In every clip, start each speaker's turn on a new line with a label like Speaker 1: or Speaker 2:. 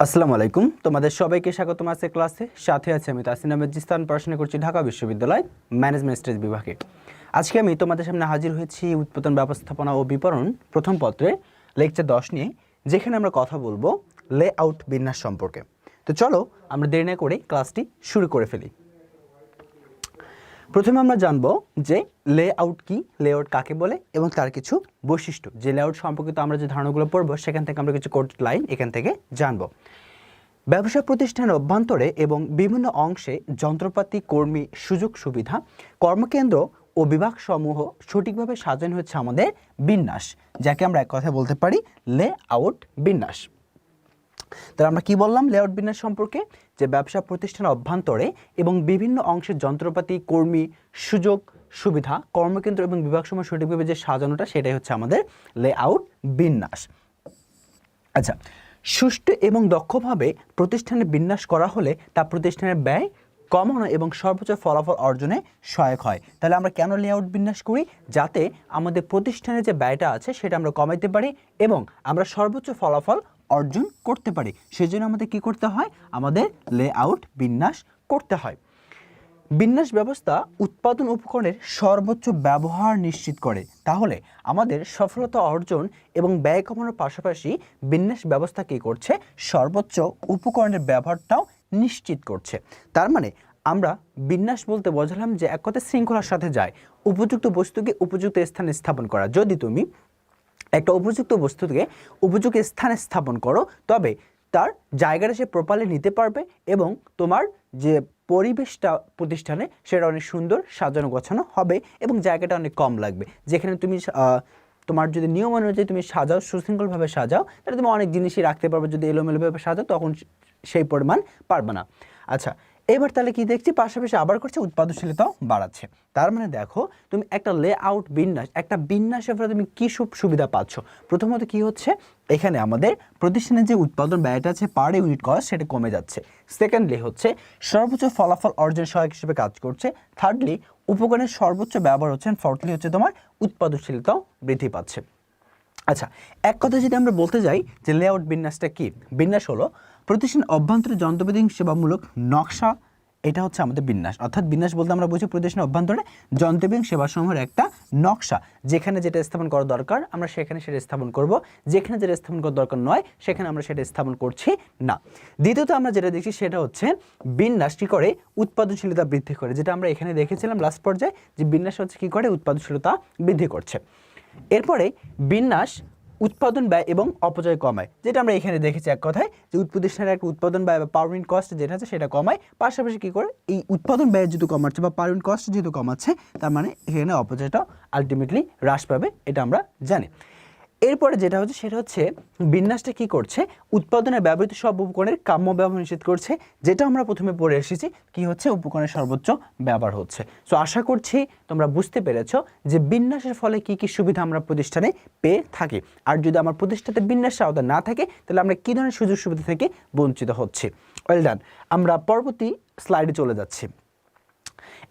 Speaker 1: আসসালামু আলাইকুম, তোমাদের সবাইকে স্বাগতম আছে ক্লাসে। সাথে আছে আমি তাসিন আহমেদ জিস্তান, পড়াশোনা করছি ঢাকা বিশ্ববিদ্যালয় ম্যানেজমেন্ট স্টাডিজ বিভাগে। আজকে আমি তোমাদের সামনে হাজির হয়েছি উৎপাদন ব্যবস্থাপনা ও বিপণন প্রথম পত্রে লেকচার 10 নিয়ে, যেখানে আমরা কথা বলবো লেআউট বিন্যাস সম্পর্কে। তো চলো আমরা দেরি না করে ক্লাসটি শুরু করে ফেলি। প্রথমে আমরা জানবো যে লেআউট কি, লেআউট কাকে বলে এবং তার কিছু বৈশিষ্ট্য। যে লেআউট সম্পর্কিত আমরা যে ধারণাগুলো পড়বো সেখান থেকে আমরা কিছু কোড লাইন এখান থেকে জানবো। ব্যবসা প্রতিষ্ঠানের অভ্যন্তরে এবং বিভিন্ন অংশে যন্ত্রপাতি, কর্মী, সুযোগ সুবিধা, কর্মকেন্দ্র ও বিভাগসমূহ সঠিকভাবে সাজানো হচ্ছে আমাদের বিন্যাস, যাকে আমরা এক কথায় বলতে পারি লেআউট বিন্যাস। তাহলে আমরা কি বললাম লেআউট বিন্যাস সম্পর্কে? যে ব্যবসা প্রতিষ্ঠানের অভ্যন্তরে এবং বিভিন্ন অংশের যন্ত্রপাতি, কর্মী, সুযোগ সুবিধা, কর্মকেন্দ্র এবং বিভাগসমূহ সঠিকভাবে যে সাজানোটা, সেটাই হচ্ছে আমাদের লেআউট বিন্যাস। আচ্ছা, সুষ্ঠু এবং দক্ষভাবে প্রতিষ্ঠানের বিন্যাস করা হলে তা প্রতিষ্ঠানের ব্যয় কমানো এবং সর্বোচ্চ ফলাফল অর্জনে সহায়ক হয়। তাহলে আমরা কেন লেআউট বিন্যাস করি? যাতে আমাদের প্রতিষ্ঠানের যে ব্যয়টা আছে সেটা আমরা কমাইতে পারি এবং আমরা সর্বোচ্চ ফলাফল অর্জন করতে পারি। সেজন্য আমাদের কি করতে হয়? আমাদের লেআউট বিন্যাস করতে হয়। বিন্যাস ব্যবস্থা উৎপাদন উপকরণের সর্বোচ্চ ব্যবহার নিশ্চিত করে। তাহলে আমাদের সফলতা অর্জন এবং ব্যয় কমানোর পাশাপাশি বিন্যাস ব্যবস্থা কী করছে? সর্বোচ্চ উপকরণের ব্যবহারটাও নিশ্চিত করছে। তার মানে আমরা বিন্যাস বলতে বোঝালাম যে এক কথায় শৃঙ্খলার সাথে যায় উপযুক্ত বস্তুকে উপযুক্ত স্থানে স্থাপন করা। যদি তুমি একটা উপযুক্ত বস্তুকে উপযুক্ত স্থানে স্থাপন করো, তবে তার জায়গাটা সে প্রপারলি নিতে পারবে এবং তোমার যে পরিবেশটা প্রতিষ্ঠানে সেটা অনেক সুন্দর সাজানো গোছানো হবে এবং জায়গাটা অনেক কম লাগবে। যেখানে তুমি তোমার যদি নিয়ম অনুযায়ী তুমি সাজাও, সুশৃঙ্খলভাবে সাজাও, তাহলে তুমি অনেক জিনিসই রাখতে পারবে। যদি এলোমেলোভাবে সাজাও তখন সেই পরিমাণ পারবে না। আচ্ছা, এবার তাহলে কি দেখছি? পাশাপাশি আবার করছে উৎপাদনশীলতাও বাড়াচ্ছে। তার মানে দেখো, তুমি একটা লেআউট বিন্যাস, একটা বিন্যাসের ফলে তুমি কী সব সুবিধা পাচ্ছ। প্রথমত কি হচ্ছে? এখানে আমাদের প্রতিষ্ঠানের যে উৎপাদন ব্যয়টা আছে পার ইউনিট কস্ট, সেটা কমে যাচ্ছে। সেকেন্ডলি হচ্ছে সর্বোচ্চ ফলাফল অর্জন সহায়ক হিসেবে কাজ করছে। থার্ডলি উপকরণের সর্বোচ্চ ব্যবহার হচ্ছে। ফোর্থলি হচ্ছে তোমার উৎপাদনশীলতাও বৃদ্ধি পাচ্ছে। আচ্ছা, এক কথা যদি আমরা বলতে যাই যে লেআউট বিন্যাসটা কি? বিন্যাস হলো প্রতিষ্ঠান অভ্যন্তরে যন্ত্রপাতি সেবামূলক নকশা, এটা হচ্ছে আমাদের বিন্যাস। অর্থাৎ বিন্যাস বলতে আমরা বুঝি প্রতিষ্ঠান অভ্যন্তরে যন্ত্রপাতি সেবাসমূহের একটা নকশা। যেখানে যেটা স্থাপন করা দরকার আমরা সেখানে সেটা স্থাপন করব, যেখানে যেটা স্থাপন করা দরকার নয় সেখানে আমরা সেটা স্থাপন করছি না। দ্বিতীয়ত আমরা যেটা দেখছি সেটা হচ্ছে বিন্যাস কী করে? উৎপাদনশীলতা বৃদ্ধি করে। যেটা আমরা এখানে দেখেছিলাম লাস্ট পর্যায়ে, যে বিন্যাস হচ্ছে কী করে? উৎপাদনশীলতা বৃদ্ধি করছে। এরপরে বিন্যাস উৎপাদন ব্যয় এবং অপচয় কমায়, যেটা আমরা এখানে দেখেছি এক কথায় যে প্রতিষ্ঠানের একটা উৎপাদন ব্যয় বা পার ইউনিট কস্ট যেটা আছে সেটা কমায়। পাশাপাশি কী করে? এই উৎপাদন ব্যয় যেহেতু কমাচ্ছে বা পার ইউনিট কস্ট যেহেতু কমাচ্ছে, তার মানে এখানে অপচয়টা আলটিমেটলি হ্রাস পাবে, এটা আমরা জানি। এরপরে যেটা হচ্ছে সেটা হচ্ছে বিন্যাসটা কি করছে? উৎপাদনে ব্যবহৃত সব উপকরণের কাম্য ব্যবহার নিশ্চিত করছে। যেটা আমরা প্রথমে পড়ে এসেছি, কি হচ্ছে? উপকরণের সর্বোচ্চ ব্যবহার হচ্ছে। সো আশা করছি তোমরা বুঝতে পেরেছো যে বিন্যাসের ফলে কি কি সুবিধা আমরা প্রতিষ্ঠানে পেয়ে থাকি। আর যদি আমার প্রতিষ্ঠানে বিন্যাসের আওতা না থাকে তাহলে আমরা কী ধরনের সুযোগ সুবিধা থেকে বঞ্চিত হচ্ছি। ওয়েল ডান, আমরা পরবর্তী স্লাইডে চলে যাচ্ছি।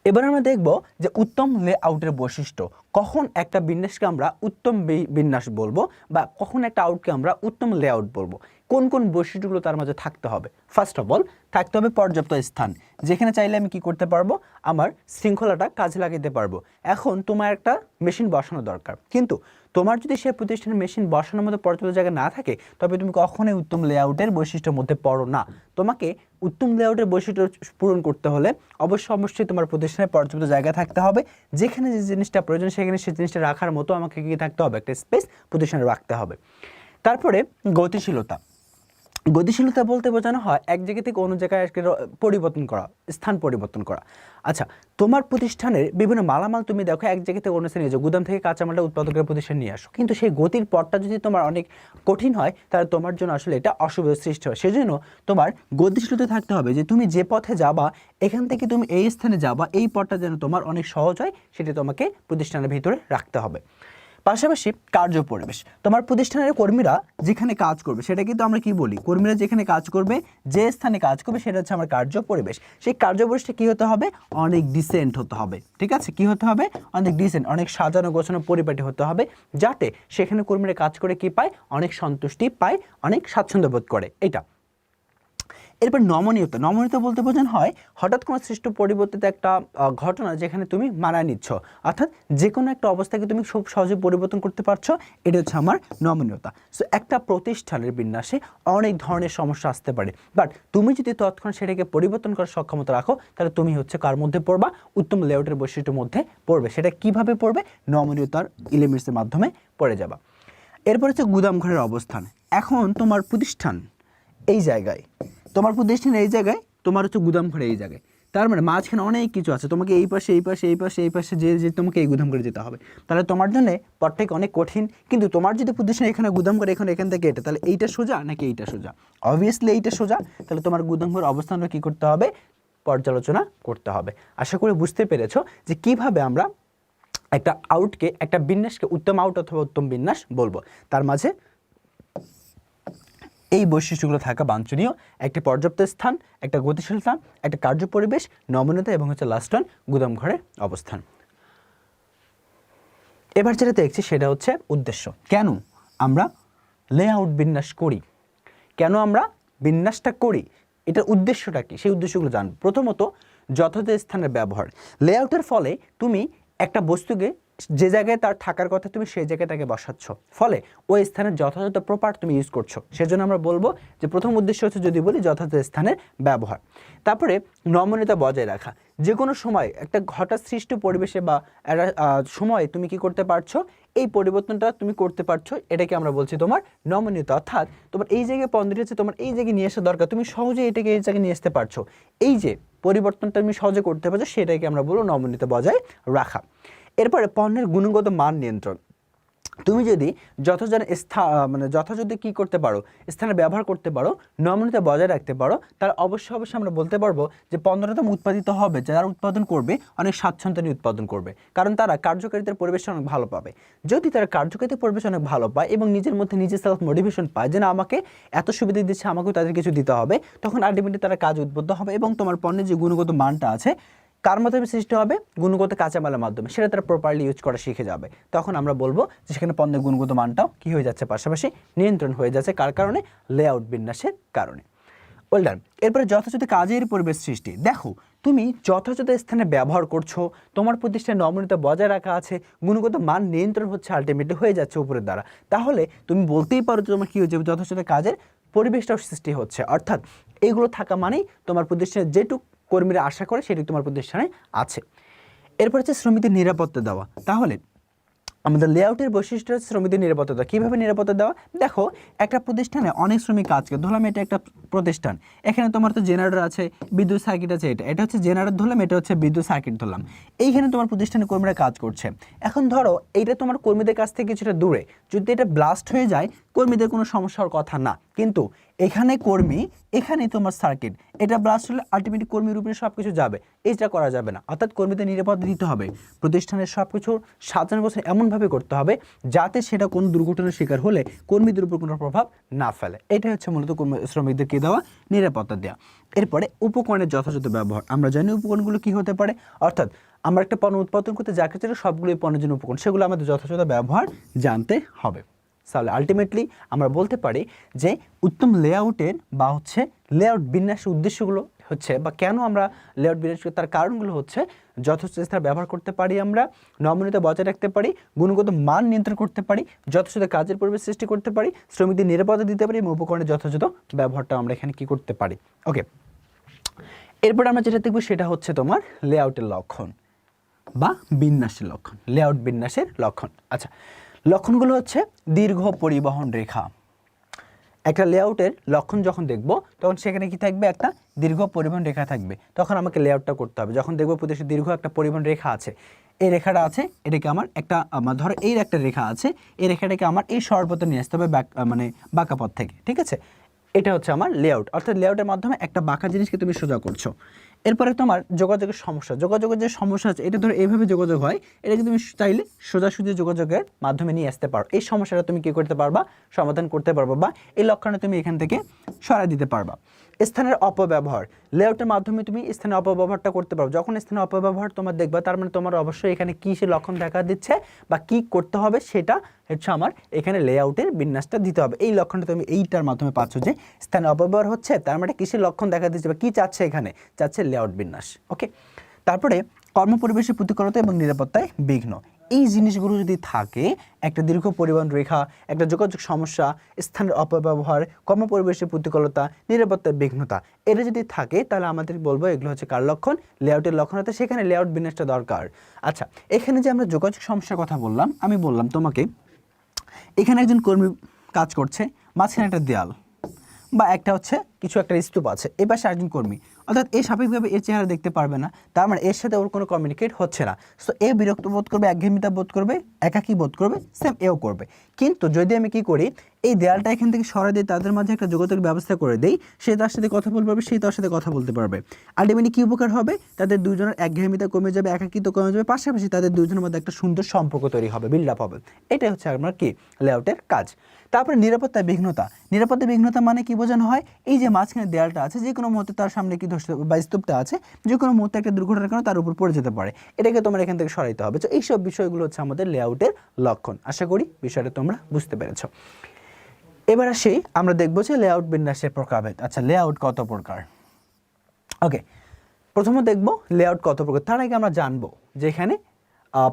Speaker 1: এবার আমরা দেখব যে উত্তম লেআউটের বৈশিষ্ট্য। কখন একটা বিন্যাসকে আমরা উত্তম বিন্যাস বলবো বা কখন একটা আউটকে আমরা উত্তম লেআউট বলবো, কোন কোন বৈশিষ্ট্যগুলো তার মাঝে থাকতে হবে? ফার্স্ট অফ অল থাকতে হবে পর্যাপ্ত স্থান, যেখানে চাইলে আমি কি করতে পারবো? আমার শৃঙ্খলাটা কাজে লাগাতে পারবো। এখন তোমার একটা মেশিন বসানো দরকার, কিন্তু তোমার যদি সেই প্রতিষ্ঠানের মেশিন বসানোর মতো পর্যাপ্ত জায়গা না থাকে, তবে তুমি কখনোই উত্তম লেআউটের বৈশিষ্ট্যের মধ্যে পড়ো না। তোমাকে উত্তম লেআউটের বৈশিষ্ট্য পূরণ করতে হলে অবশ্যই তোমার প্রতিষ্ঠানে পর্যাপ্ত জায়গা থাকতে হবে। যেখানে যে জিনিসটা প্রয়োজন সেখানে সেই জিনিসটা রাখার মতো আমাকে কি থাকতে হবে? একটা স্পেস প্রতিষ্ঠানে রাখতে হবে। তারপরে গতিশীলতা। গতিশীলতা বলতে বোঝানো হয় এক জায়গা থেকে অন্য জায়গায় পরিবর্তন করা, স্থান পরিবর্তন করা। আচ্ছা, তোমার প্রতিষ্ঠানের বিভিন্ন মালামাল তুমি দেখো এক জায়গা থেকে অন্য স্থানে নিয়ে যাও, গুদাম থেকে কাঁচামালটা উৎপাদকের প্রতিষ্ঠানে নিয়ে আসো, কিন্তু সেই গতির পথটা যদি তোমার অনেক কঠিন হয় তাহলে তোমার জন্য আসলে এটা অসুবিধার সৃষ্টি হয়। সেজন্য তোমার গতিশীলতা থাকতে হবে, যে তুমি যে পথে যাবা এখান থেকে তুমি এই স্থানে যাবা, এই পথটা যেন তোমার অনেক সহজ হয়, সেটা তোমাকে প্রতিষ্ঠানের ভিতরে রাখতে হবে। পাশাপাশি কার্য পরিবেশ। তোমার প্রতিষ্ঠানের কর্মীরা যেখানে কাজ করবে সেটা কিন্তু আমরা কি বলি? কর্মীরা যেখানে কাজ করবে, যে স্থানে কাজ করবে সেটা হচ্ছে আমার কার্য পরিবেশ। সেই কার্য পরিবেশটা কী হতে হবে? অনেক ডিসেন্ট হতে হবে। ঠিক আছে, কি হতে হবে? অনেক ডিসেন্ট, অনেক সাজানো গোছানো পরিপাটি হতে হবে, যাতে সেখানে কর্মীরা কাজ করে কি পায়? অনেক সন্তুষ্টি পায়, অনেক স্বাচ্ছন্দ্য বোধ করে। এটা এরপর নমনীয়তা। নমনীয়তা বলতে বোঝানো হয় হঠাৎ কোনো সৃষ্ট পরিবর্তিত একটা ঘটনা যেখানে তুমি মানায় নিচ্ছ, অর্থাৎ যে কোনো একটা অবস্থাকে তুমি খুব সহজে পরিবর্তন করতে পারছো, এটা হচ্ছে আমার নমনীয়তা। সো একটা প্রতিষ্ঠানের বিন্যাসে অনেক ধরনের সমস্যা আসতে পারে, বাট তুমি যদি তৎক্ষণাৎ সেটাকে পরিবর্তন করার সক্ষমতা রাখো, তাহলে তুমি হচ্ছে কার মধ্যে পড়বা? উত্তম লেআউটের বৈশিষ্ট্যের মধ্যে পড়বে। সেটা কিভাবে পড়বে? নমনীয়তার এলিমেন্টসের মাধ্যমে পড়ে যাবা। এরপর হচ্ছে গুদামঘরের অবস্থান। এখন তোমার প্রতিষ্ঠান এই জায়গায়, তোমার প্রতিষ্ঠান এই জায়গায়, তোমার হচ্ছে গুদামঘর এই জায়গায়, তার মানে মাঝখানে অনেক কিছু আছে, তোমাকে এই পাশে এই পাশে এই পাশে এই পাশে যে তোমাকে এই গুদাম করে যেতে হবে, তাহলে তোমার জন্য পথটা অনেক কঠিন। কিন্তু তোমার যদি প্রতিষ্ঠান এখানে গুদাম করে এখান থেকে এটা, তাহলে এইটা সোজা নাকি এইটা সোজা? অবভিয়াসলি এইটা সোজা। তাহলে তোমার গুদামঘর অবস্থানটা কী করতে হবে? পর্যালোচনা করতে হবে। আশা করি বুঝতে পেরেছো যে কিভাবে আমরা একটা আউটকে, একটা বিন্যাসকে উত্তম আউট অথবা উত্তম বিন্যাস বলবো। তার মাঝে এই বৈশিষ্ট্যগুলো থাকা বাঞ্ছনীয়: একটি পর্যাপ্ত স্থান, একটা গতিশীলতা, একটা কার্য পরিবেশ, নমনীয়তা এবং হচ্ছে লাস্ট ওয়ান গুদামঘরের অবস্থান। এবার যেটা দেখছি সেটা হচ্ছে উদ্দেশ্য। কেন আমরা লেআউট বিন্যাস করি, কেন আমরা বিন্যাসটা করি, এটার উদ্দেশ্যটা কি, সেই উদ্দেশ্যগুলো জানব। প্রথমত যথাযথ স্থানের ব্যবহার। লেআউটের ফলে তুমি একটা বস্তুকে যে জায়গায় তার থাকার কথা তুমি সেই জায়গায় তাকে বসাচ্ছ, ফলে ওই স্থানের যথাযথ প্রপার তুমি ইউজ করছো। সেজন্য আমরা বলবো যে প্রথম উদ্দেশ্য হচ্ছে, যদি বলি, যথাযথ স্থানের ব্যবহার। তারপরে নমনীয়তা বজায় রাখা। যে কোনো সময় একটা হঠাৎ সৃষ্ট পরিবেশে বা সময়ে তুমি কি করতে পারছো, এই পরিবর্তনটা তুমি করতে পারছো, এটাকে আমরা বলছি তোমার নমনীয়তা। অর্থাৎ তোমার এই জায়গায় পণ্যটি হচ্ছে তোমার এই জায়গায় নিয়ে আসা দরকার, তুমি সহজে এটাকে এই জায়গায় নিয়ে আসতে পারছো, এই যে পরিবর্তনটা তুমি সহজে করতে পারছো, সেটাকে আমরা বলবো নমনীয়তা বজায় রাখা। এরপরে পণ্যের গুণগত মান নিয়ন্ত্রণ। তুমি যদি যথাযথ কি করতে পারো, স্থানে ব্যবহার করতে পারো, নমনীয়তা বজায় রাখতে পারো, তার অবশ্যই আমরা বলতে পারবো যে পণ্যটা তো উৎপাদিত হবে, যারা উৎপাদন করবে অনেক স্বাচ্ছন্দ্য নিয়ে উৎপাদন করবে, কারণ তারা কার্যকারিতার পরিবেশ অনেক ভালো পাবে। যদি তারা কার্যকারিতার পরিবেশ অনেক ভালো পায় এবং নিজের মধ্যে নিজে সেলফ মোটিভেশন পায় যে না, আমাকে এত সুবিধা দিচ্ছে, আমাকেও তাদের কিছু দিতে হবে, তখন আলটিমেটলি তারা কাজ উদ্বুদ্ধ হবে এবং তোমার পণ্যের যে গুণগত মানটা আছে কার মাধ্যমে সৃষ্টি হবে? গুণগত কাঁচামালের মাধ্যমে। সেটা তারা প্রপারলি ইউজ করা শিখে যাবে। তখন আমরা বলবো যে সেখানে পণ্যের গুণগত মানটাও কী হয়ে যাচ্ছে? পাশাপাশি নিয়ন্ত্রণ হয়ে যাচ্ছে। কার কারণে? লেআউট বিন্যাসের কারণে। Well done. এরপরে যথাযথ কাজের পরিবেশ সৃষ্টি। দেখো, তুমি যথাযথ স্থানে ব্যবহার করছো, তোমার প্রতিষ্ঠানে নমনীয়তা বজায় রাখা আছে, গুণগত মান নিয়ন্ত্রণ হচ্ছে, আলটিমেটলি হয়ে যাচ্ছে উপরের দ্বারা, তাহলে তুমি বলতেই পারো যে তোমার কী হচ্ছে? যথাযথ কাজের পরিবেশটাও সৃষ্টি হচ্ছে। অর্থাৎ এগুলো থাকা মানেই তোমার প্রতিষ্ঠানে যেটুকু কর্মীরা আশা করে সেটি তোমার প্রতিষ্ঠানে আছে। এরপর হচ্ছে শ্রমিকদের নিরাপত্তা দেওয়া। তাহলে আমাদের লেআউটের বৈশিষ্ট্য হচ্ছে শ্রমিকদের নিরাপত্তা দেওয়া। কীভাবে নিরাপত্তা দেওয়া? দেখো, একটা প্রতিষ্ঠানে অনেক শ্রমিক কাজ করে, ধরলাম এটা একটা প্রতিষ্ঠান, এখানে তোমার তো জেনারেটর আছে, বিদ্যুৎ সার্কিট আছে, এটা হচ্ছে জেনারেটর ধরলাম, এটা হচ্ছে বিদ্যুৎ সার্কিট ধরলাম, এইখানে তোমার প্রতিষ্ঠানে কর্মীরা কাজ করছে। এখন ধরো এইটা তোমার কর্মীদের কাছ থেকে কিছুটা দূরে, যদি এটা ব্লাস্ট হয়ে যায় কর্মীদের কোনো সমস্যার কথা না, কিন্তু এখানে কর্মী, এখানে তোমার সার্কিট, এটা ব্লাস্ট হলে আলটিমেটলি কর্মীর উপরে সব কিছু যাবে, এইটা করা যাবে না। অর্থাৎ কর্মীদের নিরাপত্তা দিতে হবে, প্রতিষ্ঠানের সব কিছু সাজানো গোছানো এমনভাবে করতে হবে যাতে সেটা কোনো দুর্ঘটনার শিকার হলে কর্মীদের উপর কোনো প্রভাব না ফেলে। এটাই হচ্ছে মূলত শ্রমিকদেরকে দেওয়া নিরাপত্তা দেওয়া। এরপরে উপকরণের যথাযথ ব্যবহার। আমরা জানি উপকরণগুলো কী হতে পারে, অর্থাৎ আমরা একটা পণ্য উৎপাদন করতে যা কিছু সবগুলোই পণ্যের জন্য উপকরণ, সেগুলো আমাদের যথাযথ ব্যবহার জানতে হবে। তাহলে আলটিমেটলি আমরা বলতে পারি যে উত্তম লেআউটের বা হচ্ছে লেআউট বিন্যাসের উদ্দেশ্যগুলো হচ্ছে, বা কেন আমরা লেআউট বিন্যাস করি তার কারণগুলো হচ্ছে, যথেষ্ট স্থান ব্যবহার করতে পারি, আমরা নমনীয়তা বজায় রাখতে পারি, গুণগত মান নিয়ন্ত্রণ করতে পারি, যথাযথ কাজের পরিবেশ সৃষ্টি করতে পারি, শ্রমিকদের নিরাপত্তা দিতে পারি এবং উপকরণের যথাযথ ব্যবহারটা আমরা এখানে কি করতে পারি। ওকে, এরপর আমরা যেটা দেখব সেটা হচ্ছে তোমার লেআউটের লক্ষণ বা বিন্যাসের লক্ষণ, লেআউট বিন্যাসের লক্ষণ। আচ্ছা, লক্ষণগুলো হচ্ছে দীর্ঘ পরিবহন রেখা। একটা লেআউটের লক্ষণ যখন দেখব তখন সেখানে কি থাকবে? একটা দীর্ঘ পরিবহন রেখা থাকবে। তখন আমাকে লেআউটটা করতে হবে। যখন দেখব প্রদেশে দীর্ঘ একটা পরিবহন রেখা আছে, এই রেখাটা আছে, এটাকে আমার একটা ধরো এই একটা রেখা আছে, এই রেখাটাকে আমার এই সর্বত্র নিয়ে আসতে হবে বাঁকা পথ থেকে, ঠিক আছে? এটা হচ্ছে আমার লেআউট। অর্থাৎ লেআউটের মাধ্যমে একটা বাঁকা জিনিসকে তুমি সোজা করছো। এরপরে তোমার যোগাযোগের সমস্যা, যোগাযোগের যে সমস্যা আছে, এটা ধরো এইভাবে যোগাযোগ হয়, এটাকে তুমি চাইলে সোজাসুজি যোগাযোগের মাধ্যমে নিয়ে আসতে পারো। এই সমস্যাটা তুমি কী করতে পারবা? সমাধান করতে পারবা, বা এই লক্ষণটা তুমি এখান থেকে সরাই দিতে পারবা। স্থানের অপব্যবহার, লেআউটের মাধ্যমে তুমি স্থানের অপব্যবহারটা করতে পারো। যখন স্থানের অপব্যবহার তোমার দেখবা, তার মানে তোমার অবশ্যই এখানে কী সে লক্ষণ দেখা দিচ্ছে বা কি করতে হবে সেটা হচ্ছে আমার এখানে লেআউটের বিন্যাসটা দিতে হবে। এই লক্ষণটা তুমি এইটার মাধ্যমে পাচ্ছ যে স্থানের অপব্যবহার হচ্ছে, তার মানে কিসের লক্ষণ দেখা দিচ্ছে বা কী চাচ্ছে, এখানে চাচ্ছে লেআউট বিন্যাস। ওকে, তারপরে কর্মপরিবেশের প্রতিকূলতা এবং নিরাপত্তায় বিঘ্ন, এই জিনিসগুলো যদি থাকে, একটা দীর্ঘ পরিবহন রেখা, একটা যোগাযোগ সমস্যা, স্থানের অপব্যবহার, কর্মপরিবেশের প্রতিকূলতা, নিরাপত্তার বিঘ্নতা, এটা যদি থাকে তাহলে আমাদের বলবো এগুলো হচ্ছে কার লক্ষণ, লেআউটের লক্ষণ হতে, সেখানে লেআউট বিন্যাসটা দরকার। আচ্ছা, এখানে যে আমরা যোগাযোগ সমস্যার কথা বললাম, আমি বললাম তোমাকে এখানে একজন কর্মী কাজ করছে, মাঝখানে একটা দেয়াল বা একটা হচ্ছে কিছু একটা স্তূপ আছে, এ পাশে একজন কর্মী, অর্থাৎ এ স্বাভাবিকভাবে এর চেহারা দেখতে পারবে না, তার মানে এর সাথে ওর কোনো কমিউনিকেট হচ্ছে না। সো এ বিরক্ত বোধ করবে, একঘেয়েমিতা বোধ করবে, একাকী বোধ করবে, সেম এও করবে। কিন্তু যদি আমি কি করি, এই দেয়ালটা এখান থেকে সরাই দিই, তাদের মাঝে একটা যোগাযোগ ব্যবস্থা করে দেই, সে তার সাথে কথা বলতে পারবে, সেই তার সাথে কথা বলতে পারবে। আলটিমেটলি কি উপকার হবে, তাদের দুজনের একঘেয়েমিতা কমে যাবে, একাকিত্ব কমে যাবে, পাশাপাশি তাদের দুজনের মধ্যে একটা সুন্দর সম্পর্ক তৈরি হবে, বিল্ড আপ হবে। এটাই হচ্ছে আমার কি লেআউটের কাজ। তারপরে নিরাপত্তা বিঘ্নতা, নিরাপত্তা বিঘ্নতা মানে কি বোঝানো হয়, এই যে মাঝখানে দেয়ালটা আছে, যে কোনো মুহূর্তে তার সামনে কি ধরতে বা স্তূপটা আছে, যে কোনো মুহূর্তে একটা দুর্ঘটনার কারণে তার উপর পড়ে যেতে পারে, এটাকে তোমার এখান থেকে সরাইতে হবে। তো এইসব বিষয়গুলো হচ্ছে আমাদের লেআউটের লক্ষণ। আশা করি বিষয়টা তোমরা বুঝতে পেরেছ। এবার আসি, আমরা দেখবো যে লেআউট বিন্যাসের প্রকারভেদ। আচ্ছা, লেআউট কত প্রকার? ওকে, প্রথমে দেখবো লেআউট কত প্রকার। তার আগে আমরা জানবো যে এখানে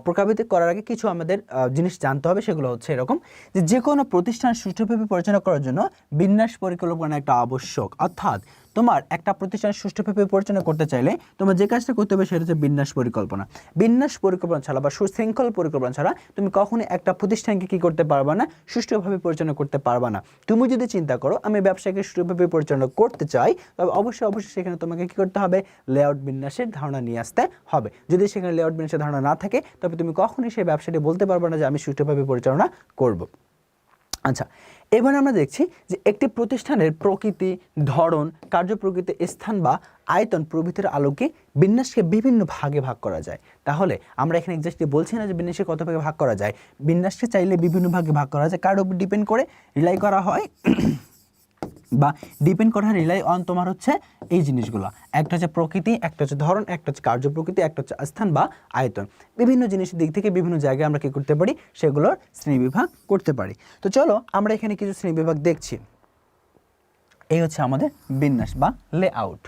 Speaker 1: প্রকারভেদ করার আগে কিছু আমাদের জিনিস জানতে হবে। সেগুলো হচ্ছে এরকম যে কোনো প্রতিষ্ঠান সুষ্ঠুভাবে পরিচালনা করার জন্য বিন্যাস পরিকল্পনা একটা আবশ্যক। অর্থাৎ তোমার একটা প্রতিষ্ঠান সুষ্ঠুভাবে পরিচালনা করতে চাইলে তোমার যে কাজটা করতে হবে সেটা হচ্ছে বিন্যাস পরিকল্পনা। বিন্যাস পরিকল্পনা ছাড়া বা সুশৃঙ্খল পরিকল্পনা ছাড়া তুমি কখনোই একটা প্রতিষ্ঠানকে কি করতে পারবা না, সুষ্ঠুভাবে পরিচালনা করতে পারবা না। তুমি যদি চিন্তা করো আমি ব্যবসাকে সুষ্ঠুভাবে পরিচালনা করতে চাই, তবে অবশ্যই সেখানে তোমাকে কি করতে হবে, লেআউট বিন্যাসের ধারণা নিয়ে আসতে হবে। যদি সেখানে লেআউট বিন্যাসের ধারণা না থাকে, তবে তুমি কখনোই সেই ব্যবসাটি বলতে পারবে না যে আমি সুষ্ঠুভাবে পরিচালনা করব। আচ্ছা, এবার আমরা দেখছি যে একটি প্রতিষ্ঠানের প্রকৃতি, ধরন, কার্যপ্রকৃতি, স্থান বা আয়তন প্রভৃতির আলোকে বিন্যাসকে বিভিন্ন ভাগে ভাগ করা যায়। তাহলে আমরা এখানে এক্স্যাক্টলি বলছি না যে বিন্যাসকে কত ভাগে ভাগ করা যায়, বিন্যাসকে চাইলে বিভিন্ন ভাগে ভাগ করা যায়। কার উপর ডিপেন্ড করে রিলাই করা হয় বা ডিপেন্ড করা হয় রিলাই অন তোমার হচ্ছে এই জিনিসগুলো, একটা হচ্ছে প্রকৃতি, একটা হচ্ছে ধরন, একটা হচ্ছে কার্যপ্রকৃতি, একটা হচ্ছে স্থান বা আয়তন। বিভিন্ন জিনিসের দিক থেকে বিভিন্ন জায়গায় আমরা কি করতে পারি, সেগুলোর শ্রেণীবিভাগ করতে পারি। তো চলো আমরা এখানে কিছু শ্রেণীবিভাগ দেখছি। এই হচ্ছে আমাদের বিন্যাস বা লেআউট।